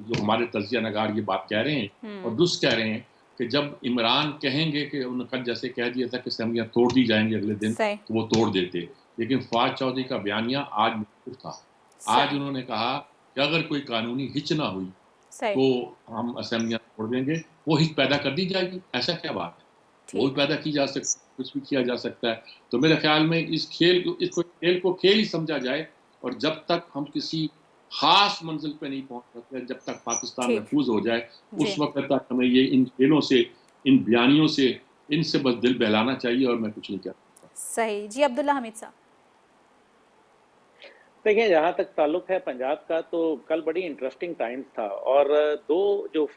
जो हमारे तजिया नगार ये बात कह रहे हैं और दुरुस्त कह रहे हैं कि जब इमरान कहेंगे कि उन्होंने जैसे कह दिया था कि असेंबलियाँ तोड़ दी जाएँगी अगले दिन, सही। तो वो तोड़ देते। लेकिन फवाद चौधरी का बयानिया आज मुख्तलिफ था। आज सही। उन्होंने कहा कि अगर कोई कानूनी हिच ना हुई सही। तो हम असेंबलियाँ तोड़ देंगे। वो हिच पैदा कर दी जाएगी, ऐसा क्या बात है? वो भी ठीक। पैदा की जा सकती है, कुछ भी किया जा सकता है। तो मेरे ख़्याल में इस खेल को खेल ही समझा जाए, और जब तक हम किसी ख़ास मंज़िल पे नहीं पहुँच सकते, जब तक पाकिस्तान ठीक। महफ़ूज़ हो जाए, जी। उस वक़्त तक हमें ये इन खेलों से, इन बयानियों से, इनसे बस दिल बहलाना चाहिए, और मैं कुछ नहीं कहता। सही। जी, अब्दुल्ला हमीद साहब। देखिए, जहाँ तक ताल्लुक है पंजाब का, तो कल बड़ी इंटरेस्टिंग टाइम्स था और 2 जो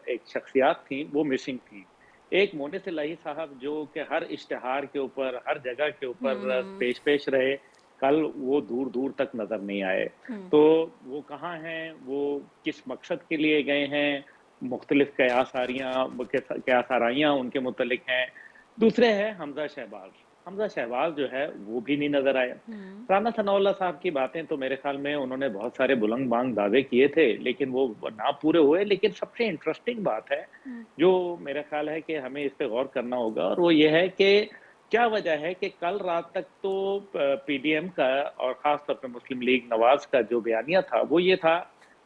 एक शख्सियात थी, वो मिसिंग थी। एक मोनिस इलाही साहब जो कि हर इश्तिहार के ऊपर, हर जगह के ऊपर पेश रहे, कल वो दूर-दूर तक नज़र नहीं आए। तो वो कहाँ हैं, वो किस मकसद के लिए गए हैं, मुख्तलिफ कयासाराइयाँ उनके मुतल्लिक हैं। दूसरे हैं हमज़ा शहबाज। हमज़ा शहबाज जो है, वो भी नहीं नज़र आए। राना सनाउल्लाह साहब की बातें तो मेरे ख्याल में उन्होंने बहुत सारे बुलंद-बांग दावे किए थे, लेकिन वो ना पूरे हुए। लेकिन सबसे इंटरेस्टिंग बात है, जो मेरा ख्याल है कि हमें इस पे गौर करना होगा, और वो ये है कि क्या वजह है कि कल रात तक तो पीडीएम का और ख़ास तौर पे मुस्लिम लीग नवाज़ का जो बयानिया था, वो ये था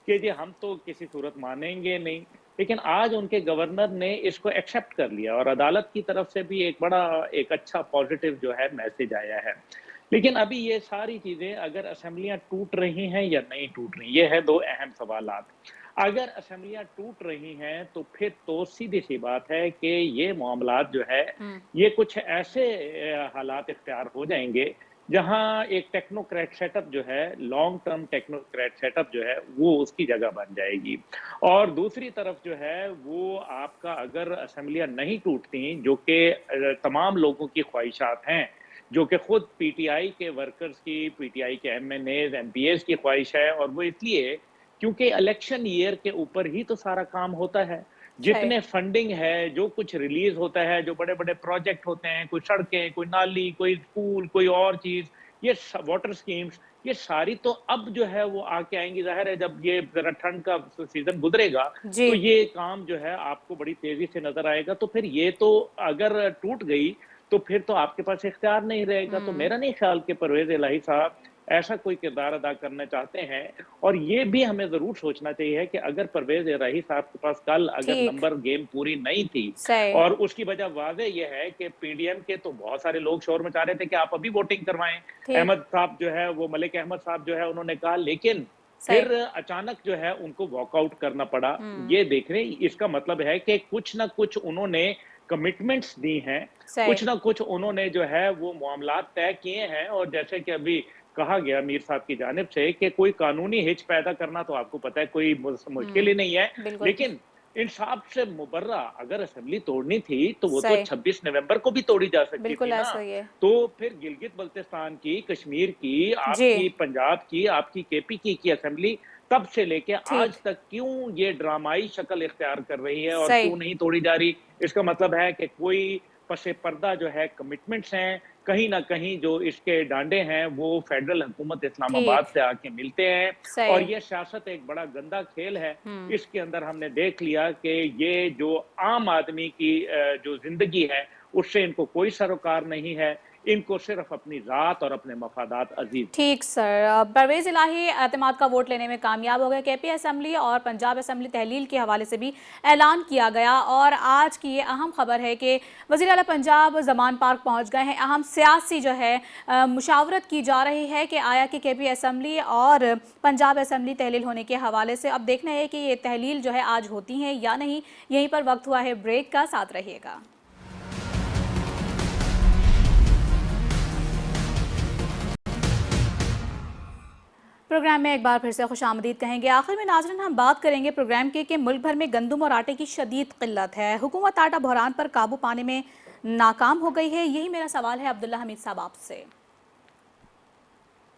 कि जी हम तो किसी सूरत मानेंगे नहीं। लेकिन आज उनके गवर्नर ने इसको एक्सेप्ट कर लिया, और अदालत की तरफ से भी एक अच्छा पॉजिटिव जो है मैसेज आया है। लेकिन अभी ये सारी चीज़ें अगर असेंबलियाँ टूट रही हैं या नहीं टूट रही, ये है 2 अहम सवालात। अगर असेंबलियाँ टूट रही हैं, तो फिर तो सीधी-सी बात है कि ये मामलात जो है, ये कुछ ऐसे हालात इख्तियार हो जाएँगे, जहाँ एक टेक्नोक्रेट सेटअप जो है, लॉन्ग टर्म टेक्नोक्रेट सेटअप जो है, वो उसकी जगह बन जाएगी। और दूसरी तरफ जो है, वो आपका अगर असेंबलियाँ नहीं टूटती, जो कि तमाम लोगों की ख्वाहिशात हैं, जो कि खुद पीटीआई के वर्कर्स की, पीटीआई के एमएनएज़, एमपीएज़ की ख्वाहिश है, और वो इसलिए क्योंकि इलेक्शन ईयर के ऊपर ही तो सारा काम होता है। सही। जितने फंडिंग है, जो कुछ रिलीज़ होता है, जो बड़े-बड़े प्रोजेक्ट होते हैं, कोई सड़कें, कोई नाली, कोई स्कूल, कोई और चीज़, ये स वाटर स्कीम्स, ये सारी तो अब जो है वो आके आएँगी। ज़ाहिर है जब ये ज़रा ठंड का सीज़न गुज़रेगा, जी। तो ये काम जो है आपको बड़ी तेज़ी से नज़र आएगा। तो फिर ये तो अगर टूट गई, तो फिर तो आपके पास इख्तियार नहीं रहेगा। तो मेरा नहीं ख्याल कि परवेज़ इलाही साहब ऐसा कोई किरदार अदा करना चाहते हैं। और ये भी हमें ज़रूर सोचना चाहिए कि अगर परवेज़ इलाही साहब के पास कल अगर ठीक। नंबर गेम पूरी नहीं थी, सही। और उसकी वजह वाज़ेह ये है कि पीडीएम के तो बहुत सारे लोग शोर मचा रहे थे कि आप अभी वोटिंग करवाएँ। ठीक। अहमद साहब जो है, वो मलिक अहमद साहब जो है, उन्होंने कहा, लेकिन सही। फिर अचानक जो है उनको वॉकआउट करना पड़ा। ये देख रहे हैं, इसका मतलब है कि कुछ ना कुछ उन्होंने कमिटमेंट्स दी हैं, सही। कुछ ना कुछ उन्होंने जो है वो मामलात तय किए हैं। और जैसे कि अभी कहा गया मीर साहब की जानिब से कि कोई कानूनी हिच पैदा करना तो आपको पता है कोई मुश्किल ही नहीं है। बिल्कुल। लेकिन इंसाफ से मुबर्रा अगर असेंबली तोड़नी थी तो वो तो सही। 26 नवंबर को भी तोड़ी जा सकती बिल्कुल थी ना। ऐसा ही है। तो फिर गिलगित बल्तिस्तान की, कश्मीर की, जी। आपकी पंजाब की, आपकी केपी की असेंबली तब से लेके ठीक। आज तक क्यों ये ड्रामाई शक्ल इख्तियार कर रही है और सही। क्यों नहीं तोड़ी जा रही? इसका मतलब है कि कोई पसे पर्दा जो है कमिटमेंट्स हैं, कहीं न कहीं जो इसके डांडे हैं वो फेडरल हुकूमत इस्लामाबाद ठीक। से आके मिलते हैं और सही। ये सियासत एक बड़ा गंदा खेल है। हुँ। इसके अंदर हमने देख लिया कि ये जो आम आदमी की जो ज़िंदगी है, उससे इनको कोई सरोकार नहीं है। इनको सिर्फ़ अपनी ज़ात और अपने मफादात अज़ीज़ हैं। ठीक सर। परवेज़ इलाही एतमाद का वोट लेने में कामयाब हो गए। केपी असेंबली और पंजाब असेंबली तहलील के हवाले से भी ऐलान किया गया और आज की ये अहम खबर है कि वज़ीर आला पंजाब ज़मान पार्क पहुंच गए हैं। अहम सियासी जो है मुशावरत की जा रही है कि आया कि केपी असेंबली और पंजाब असेंबली तहलील होने के हवाले से अब देखना है कि ये तहलील जो है आज होती हैं या नहीं। यहीं पर वक्त हुआ है ब्रेक का, साथ रहिएगा। प्रोग्राम में एक बार फिर से खुशामदीद कहेंगे। आखिर में नाज़रीन हम बात करेंगे प्रोग्राम के कि मुल्क भर में गंदम और आटे की शदीद किल्लत है। हुकूमत आटा बहरान पर काबू पाने में नाकाम हो गई है। यही मेरा सवाल है अब्दुल्ला हमीद साहब आपसे।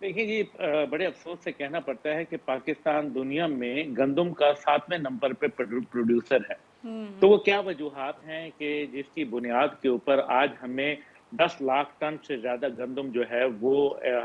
देखिए जी, बड़े अफसोस से कहना पड़ता है कि पाकिस्तान दुनिया में गंदम का 7वें नंबर पे प्रोड्यूसर है। तो वो क्या वजूहात हैं कि जिसकी बुनियाद के ऊपर आज हमें 10 लाख टन से ज्यादा गंदम जो है वो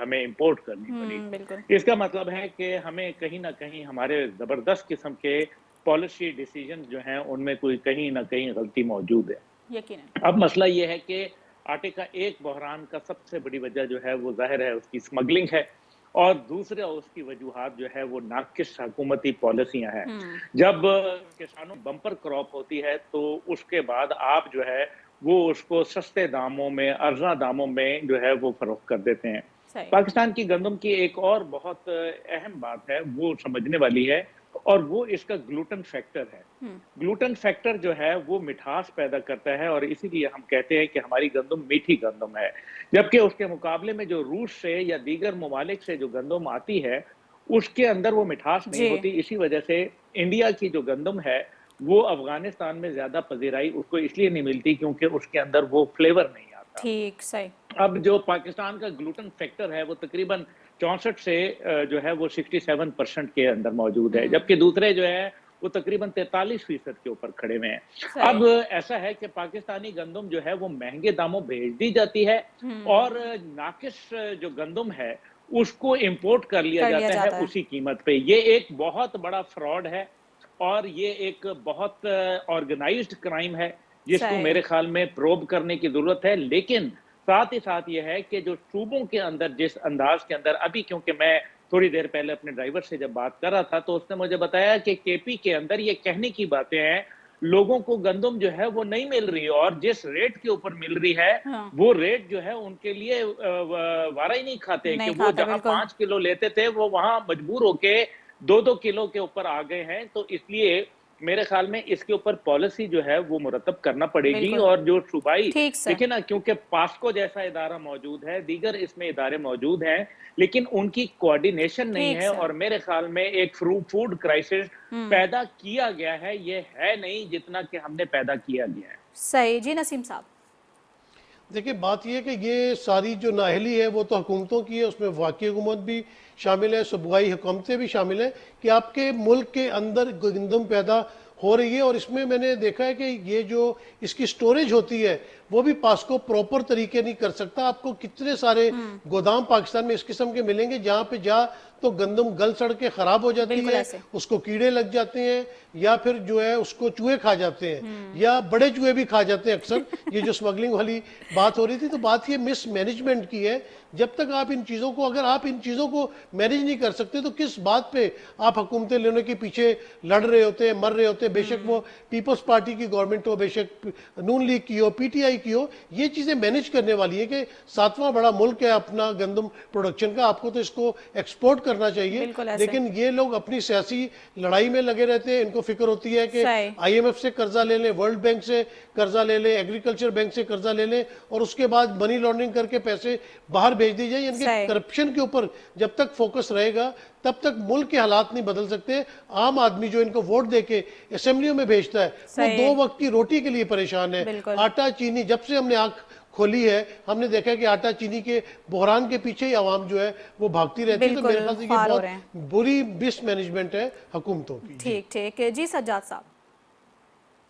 हमें इंपोर्ट करनी पड़ी। बिल्कुल। इसका मतलब है कि हमें कहीं ना कहीं हमारे जबरदस्त किस्म के पॉलिसी डिसीजन जो हैं उनमें कोई कहीं ना कहीं गलती मौजूद है। यकीनन। अब मसला ये है कि आटे का एक बहरान का सबसे बड़ी वजह जो है वो जाहिर है उसकी स्मगलिंग है और दूसरा उसकी वजूहात जो है वो नाकिस हुकूमती पॉलिसियां हैं। जब किसानों बम्पर क्रॉप होती है तो उसके बाद आप जो है वो उसको सस्ते दामों में, अर्जा दामों में जो है वो फरोख्त कर देते हैं। पाकिस्तान की गंदम की एक और बहुत अहम बात है वो समझने वाली है और वो इसका ग्लूटेन फैक्टर है। ग्लूटेन फैक्टर जो है वो मिठास पैदा करता है और इसीलिए हम कहते हैं कि हमारी गंदम मीठी गंदम है, जबकि उसके मुकाबले में जो रूस से या दीगर ममालिक से जो गंदम आती है उसके अंदर वो मिठास नहीं होती। इसी वजह से इंडिया की जो गंदम है वो अफगानिस्तान में ज्यादा पजीराई उसको इसलिए नहीं मिलती क्योंकि उसके अंदर वो फ्लेवर नहीं आता। ठीक, सही। अब जो पाकिस्तान का ग्लूटेन फैक्टर है वो तकरीबन 64 से जो है वो 67% के अंदर मौजूद है, जबकि दूसरे जो है वो तकरीबन 43% के ऊपर खड़े हुए हैं। अब ऐसा है कि पाकिस्तानी गंदम जो है वो महंगे दामों भेज दी जाती है और नाकिस जो गंदम है उसको इंपोर्ट कर लिया जाता है उसी कीमत पे। ये एक बहुत बड़ा फ्रॉड है और ये एक बहुत ऑर्गेनाइज्ड क्राइम है जिसको मेरे ख्याल में प्रोब करने की जरूरत है। लेकिन साथ ही साथ ये है कि जो सूबों के अंदर जिस अंदाज के अंदर अभी, क्योंकि मैं थोड़ी देर पहले अपने ड्राइवर से जब बात कर रहा था तो उसने मुझे बताया कि केपी के अंदर ये कहने की बातें हैं लोगों को गंदम जो है वो नहीं मिल रही और जिस रेट के ऊपर मिल रही है वो रेट जो है उनके लिए वारा ही नहीं खाते कि वो जहां 5 किलो लेते थे वो वहां मजबूर होके 2-2 किलो के ऊपर आ गए हैं। तो इसलिए मेरे ख्याल में इसके ऊपर पॉलिसी जो है वो मुरतब करना पड़ेगी और जो सूबाई देखिए ना, क्योंकि पास्को जैसा इदारा मौजूद है, दीगर इसमें इदारे मौजूद हैं लेकिन उनकी कोऑर्डिनेशन नहीं है और मेरे ख्याल में एक फूड क्राइसिस पैदा किया गया है, ये है नहीं जितना कि हमने पैदा किया गया है। सही जी। नसीम साहब देखिए बात यह है कि ये सारी जो नाअहली है वो तो हुकूमतों की है, उसमें वफाकी हुकूमत भी शामिल है, सूबाई हुकूमतें भी शामिल हैं कि आपके मुल्क के अंदर गंदम पैदा हो रही है। और इसमें मैंने देखा है कि ये जो इसकी स्टोरेज होती है वो भी पास्को प्रॉपर तरीके नहीं कर सकता। आपको कितने सारे गोदाम पाकिस्तान में इस किस्म के मिलेंगे जहाँ पे जा तो गंदम गल सड़ के खराब हो जाती है, उसको कीड़े लग जाते हैं या फिर जो है उसको चूहे खा जाते हैं या बड़े चूहे भी खा जाते हैं अक्सर। ये जो स्मगलिंग वाली बात हो रही थी तो बात ये मिसमैनेजमेंट की है। जब तक आप इन चीज़ों को, अगर आप इन चीज़ों को मैनेज नहीं कर सकते तो किस बात पे आप हुकूमतें लेने के पीछे लड़ रहे होते हैं, मर रहे होते हैं। बेशक वो पीपल्स पार्टी की गवर्नमेंट हो, बेशक नून लीग की हो, पीटीआई की हो, ये चीज़ें मैनेज करने वाली है कि 7वां बड़ा मुल्क है अपना गंदम प्रोडक्शन का, आपको तो इसको एक्सपोर्ट करना चाहिए। लेकिन ये लोग अपनी सियासी लड़ाई में लगे रहते हैं। इनको फिक्र होती है कि IMF से कर्जा ले लें, वर्ल्ड बैंक से कर्जा ले लें, एग्रीकल्चर बैंक से कर्जा ले लें और उसके बाद मनी लॉन्ड्रिंग करके पैसे बाहर भेज दी जाए। इनके करप्शन के ऊपर जब तक फोकस रहेगा तब तक मुल्क के हालात नहीं बदल सकते। आम आदमी जो इनको वोट देके असेंबलियों में भेजता है वो सही। 2 वक्त की रोटी के लिए परेशान है। बिल्कुल। आटा चीनी, जब से हमने आंख खोली है हमने देखा है कि आटा चीनी के बहरान के पीछे ही आवाम जो है वो भागती रहती है। तो बिल्कुल, मेरे ख्याल से ये ख्वार हो बहुत रहे हैं। बुरी मिसमैनेजमेंट है हुकूमतों की। जी। ठीक ठीक जी सज्जाद साहब।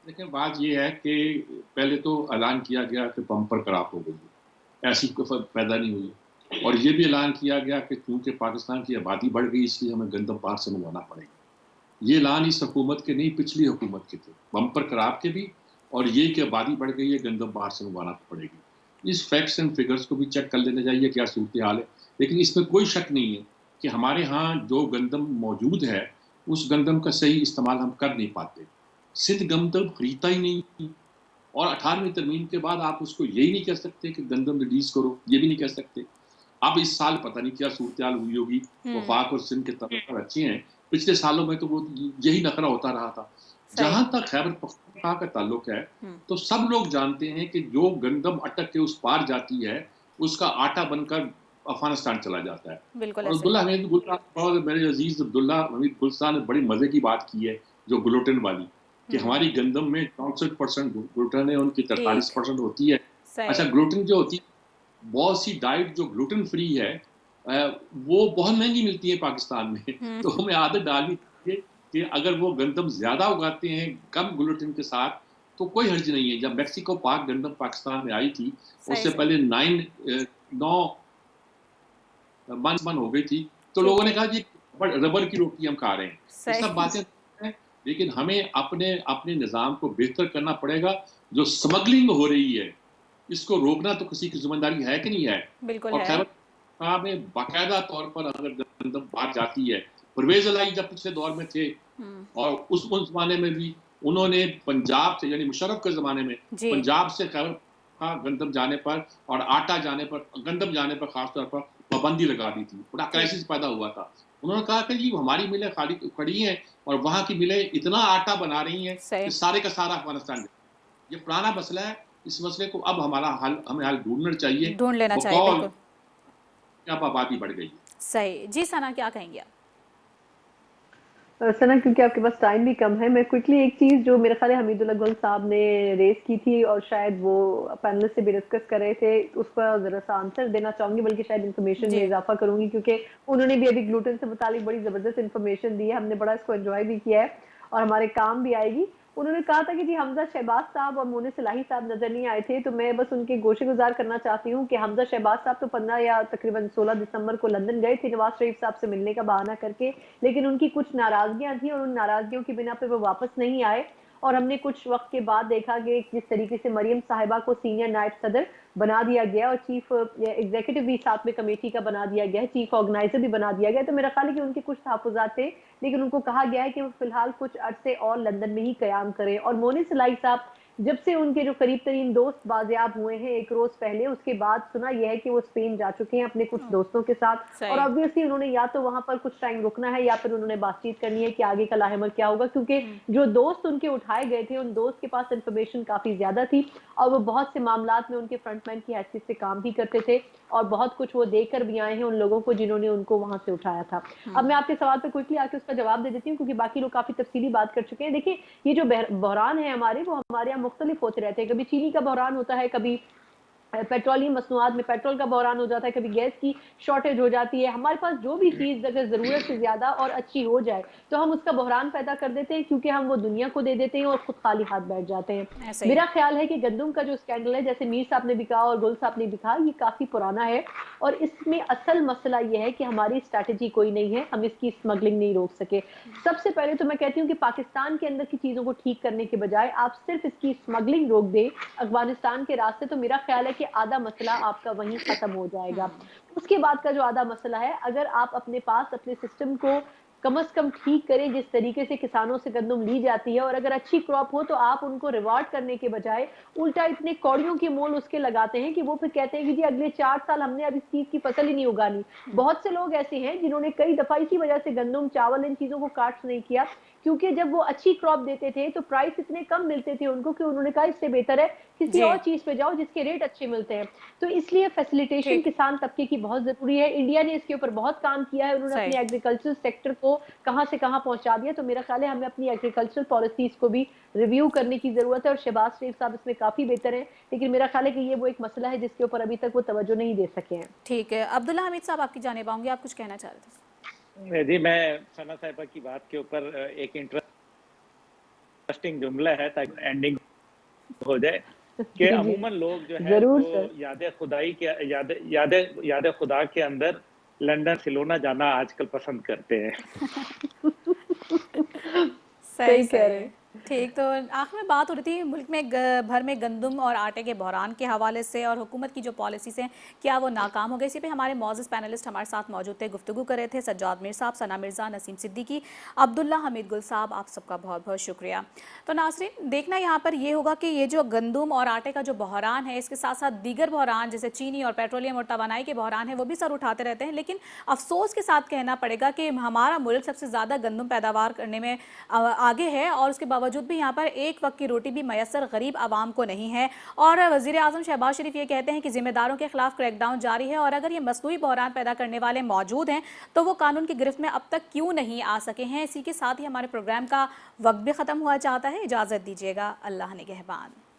लेकिन बात यह है कि पहले तो ऐलान किया गया कि बम्पर क्रॉप हो गई है, ऐसी कोई पैदा नहीं हुई, और ये भी ऐलान किया गया कि चूंकि पाकिस्तान की आबादी बढ़ गई इसलिए हमें गंदम बाहर से मंगवाना पड़ेगा। ये ऐलान इस हुकूमत के नहीं, पिछली हुकूमत के थे, बम्पर क्रॉप के भी, और ये कि आबादी बढ़ गई है गंदम बाहर से मंगवाना पड़ेगी। इस फैक्ट्स एंड फिगर्स को भी चेक कर लेना चाहिए क्या सूरत हाल है। लेकिन इसमें कोई शक नहीं है कि हमारे यहाँ जो गंदम मौजूद है उस गंदम का सही इस्तेमाल हम कर नहीं पाते। सिंध गंदम खरीदता ही नहीं, और 18वीं तरमीम के बाद आप उसको यही नहीं कह सकते कि गंदम रिलीज करो, ये भी नहीं कह सकते। अब इस साल पता नहीं क्या सूरत हाल हुई होगी, वफाक और सिंध के तल्लुकात अच्छे हैं, पिछले सालों में तो वो यही नखरा होता रहा था। जहां तक खैबर पख्तूनख्वा का ताल्लुक है तो सब लोग जानते हैं कि जो गंदम अटक के उस पार जाती है उसका आटा बनकर अफगानिस्तान चला जाता है। बिल्कुल और ऐसे। अब्दुल्ला हमीद गुल और मेरे अजीज अब्दुल्ला हमीद गुल साहब ने बड़ी मजे की बात की है जो ग्लूटेन वाली, कि हमारी गंदम में 64% ग्लूटेन है, उनकी 43% होती है। सही। अच्छा, ग्लूटेन जो होती है, बहुत सी डाइट जो ग्लूटेन फ्री है वो बहुत महंगी मिलती है पाकिस्तान में। तो हमें आदत डालनी चाहिए कि अगर वो गंदम ज्यादा उगाते हैं कम ग्लूटेन के साथ तो कोई हर्ज नहीं है। जब मैक्सिको पाक गंदम पाकिस्तान में आई थी उससे सही। पहले 9 मन हो गई थी, तो ठीक लोगों ने है। कहा जी रबर की रोटी हम खा रहे हैं। ये सही। सब बातें हैं, लेकिन हमें अपने अपने निज़ाम को बेहतर करना पड़ेगा। जो स्मगलिंग हो रही है इसको रोकना तो किसी की जिम्मेदारी है कि नहीं है। बिल्कुल और है। खैबर पख्तूनख्वा में बाकायदा तौर पर अगर गंदम बाहर जाती है, परवेज इलाही जब पिछले दौर में थे और उस जमाने में भी उन्होंने पंजाब से, यानी मुशर्रफ के जमाने में जी। पंजाब से खैबर पख्तूनख्वा गंदम जाने पर और आटा जाने पर, गंदम जाने पर खासतौर पर पाबंदी लगा दी थी। बड़ा क्राइसिस पैदा हुआ था। उन्होंने कहा कि जी हमारी मिलें खाली खड़ी हैं और वहाँ की मिलें इतना आटा बना रही हैं सही। कि सारे का सारा अफगानिस्तान जाए। ये पुराना मसला है, इस मसले को अब हमें हल ढूंढना चाहिए। ढूंढ लेना चाहिए। बकौल बिल्कुल अब आबादी बढ़ गई है। सही। जी सना क्या कहेंगे आप? सना, क्योंकि आपके पास टाइम भी कम है, मैं क्विकली एक चीज जो मेरे ख्याल है हमीदुल्लाह गुल साहब ने रेस की थी और शायद वो पैनलिस्ट से भी डिस्कस कर रहे थे, उसका जरा सा आंसर देना चाहूंगी, बल्कि शायद इन्फॉर्मेशन में इजाफा करूंगी क्योंकि उन्होंने भी अभी ग्लूटेन से मुतालिक बड़ी जबरदस्त इन्फॉर्मेशन दी है। हमने बड़ा इसको एंजॉय भी किया है और हमारे काम भी आएगी। उन्होंने कहा था कि जी हमजा शहबाज साहब और मोनिस इलाही साहब नजर नहीं आए थे, तो मैं बस उनके गोशेगुजार करना चाहती हूँ कि हमजा शहबाज साहब तो 15 या तकरीबन 16 दिसंबर को लंदन गए थे नवाज शरीफ साहब से मिलने का बहाना करके, लेकिन उनकी कुछ नाराजगियां थी और उन नाराजगियों की बिना पे वो वापस नहीं आए। और हमने कुछ वक्त के बाद देखा कि जिस तरीके से मरियम साहिबा को सीनियर नायब सदर बना दिया गया और चीफ एग्जीक्यूटिव भी साथ में कमेटी का बना दिया गया है, चीफ ऑर्गेनाइजर भी बना दिया गया, तो मेरा ख्याल है कि उनके कुछ तहफुजात थे, लेकिन उनको कहा गया है कि वो फिलहाल कुछ अरसे और लंदन में ही कयाम करें। और मोनिस इलाही साहब जब से उनके जो करीब तरीन दोस्त बाजियाब हुए हैं एक रोज पहले, उसके बाद सुना यह है कि वो स्पेन जा चुके हैं अपने कुछ दोस्तों के साथ, और ऑब्वियसली उन्होंने या तो वहां पर कुछ टाइम रुकना है या फिर उन्होंने बातचीत करनी है कि आगे का लाहेमल क्या होगा, क्योंकि जो दोस्त उनके उठाए गए थे उन दोस्त के पास इंफॉर्मेशन काफी ज्यादा थी और वो बहुत से मामलात में उनके फ्रंटमैन की हैसियत से काम भी करते थे और बहुत कुछ वो देकर भी आए हैं उन लोगों को जिन्होंने उनको वहां से उठाया था। अब मैं आपके सवाल पे क्विकली आके उसका जवाब दे देती हूँ क्योंकि बाकी लोग काफी तफसीली बात कर चुके हैं। देखिए, ये जो बहरान है हमारे, वो हमारे यहाँ मुख्तलिफ होते रहते हैं। कभी चीनी का बहरान होता है, कभी पेट्रोलियम मसनूआत में पेट्रोल का बहरान हो जाता है, कभी गैस की शॉर्टेज हो जाती है। हमारे पास जो भी चीज अगर जरूरत से ज्यादा और अच्छी हो जाए तो हम उसका बहरान पैदा कर देते हैं क्योंकि हम वो दुनिया को दे देते हैं और खुद खाली हाथ बैठ जाते हैं। मेरा ख्याल है कि गंदम का जो स्कैंडल है, जैसे मीर साहब ने भी कहा और गुल साहब ने भी कहा, ये काफी पुराना है और इसमें असल मसला ये है कि हमारी स्ट्रैटेजी कोई नहीं है, हम इसकी स्मगलिंग नहीं रोक सके। सबसे पहले तो मैं कहती हूँ कि पाकिस्तान के अंदर की चीजों को ठीक करने के बजाय आप सिर्फ इसकी स्मगलिंग रोक दे अफगानिस्तान के रास्ते, तो मेरा ख्याल है कि आधा मसला आपका वहीं खत्म हो जाएगा। उसके बाद का जो आधा मसला है, अगर आप अपने पास अपने सिस्टम को कम से कम ठीक करें, जिस तरीके से किसानों से गंदम ली जाती है, और अगर अच्छी क्रॉप हो तो आप उनको रिवार्ड करने के बजाय उल्टा इतने कौड़ियों की मोल उसके लगाते हैं कि वो फिर कहते हैं कि जी अगले 4 साल हमने अब इस चीज की फसल ही नहीं उगानी। बहुत से लोग ऐसे हैं जिन्होंने कई दफा इसी वजह से गंदम, चावल, इन चीजों को काट नहीं किया क्योंकि जब वो अच्छी क्रॉप देते थे तो प्राइस इतने कम मिलते थे उनको कि उन्होंने कहा इससे बेहतर है किसी जी। और चीज पे जाओ जिसके रेट अच्छे मिलते हैं। तो इसलिए फैसिलिटेशन ठीक। किसान तबके की बहुत जरूरी है। इंडिया ने इसके ऊपर बहुत काम किया है, उन्होंने सही। अपने एग्रीकल्चर सेक्टर को कहां से कहां पहुंचा दिया। तो मेरा ख्याल है हमें अपनी एग्रीकल्चर पॉलिसीज को भी रिव्यू करने की जरूरत है, और शहबाज शरीफ साहब इसमें काफी बेहतर है, लेकिन मेरा ख्याल है कि ये वो एक मसला है जिसके ऊपर अभी तक वो तवज्जो नहीं दे सके हैं। ठीक है, अब्दुल्ला हमीद साहब आपकी जानिब आऊंगी, आप कुछ कहना चाह रहे थे? जी, मैं सना साहिबा की बात के ऊपर एक इंटरेस्टिंग जुमला है ताकि एंडिंग हो जाए कि जी, जी। अमूमन लोग जो है जरूर वो सर। याद खुदा के अंदर लंदन सिलोना जाना आजकल पसंद करते हैं। सही सही कह रहे सही। हैं। ठीक, तो आखिर में बात हो रही थी मुल्क में भर में गंदम और आटे के बहरान के हवाले से और हुकूमत की जो पॉलिसीज हैं क्या वो नाकाम हो गई। इसी पे हमारे मौजूद पैनलिस्ट हमारे साथ मौजूद थे, गुफ्तगू कर रहे थे सज्जाद मीर साहब, सना मिर्ज़ा, नसीम सिद्दीकी, अब्दुल्ला हमीद गुल साहब, आप सबका बहुत बहुत शुक्रिया। तो नाज़रीन देखना यहाँ पर ये होगा कि ये जो गंदम और आटे का जो बहरान है इसके साथ साथ दीगर बहरान जैसे चीनी और पेट्रोलियम और तवानाई के बहरान है वो भी सर उठाते रहते हैं, लेकिन अफसोस के साथ कहना पड़ेगा कि हमारा मुल्क सबसे ज़्यादा गंदम पैदावार करने में आगे है और उसके बावजूद भी यहाँ पर एक वक्त की रोटी भी मैसर गरीब आवाम को नहीं है। और वज़ीर आज़म शहबाज शरीफ ये कहते हैं कि जिम्मेदारों के खिलाफ क्रैकडाउन जारी है और अगर ये मसनूई बहरान पैदा करने वाले मौजूद हैं तो वो कानून की गिरफ्त में अब तक क्यों नहीं आ सके हैं। इसी के साथ ही हमारे प्रोग्राम का वक्त भी ख़त्म हुआ चाहता है, इजाज़त दीजिएगा, अल्लाह निगहबान।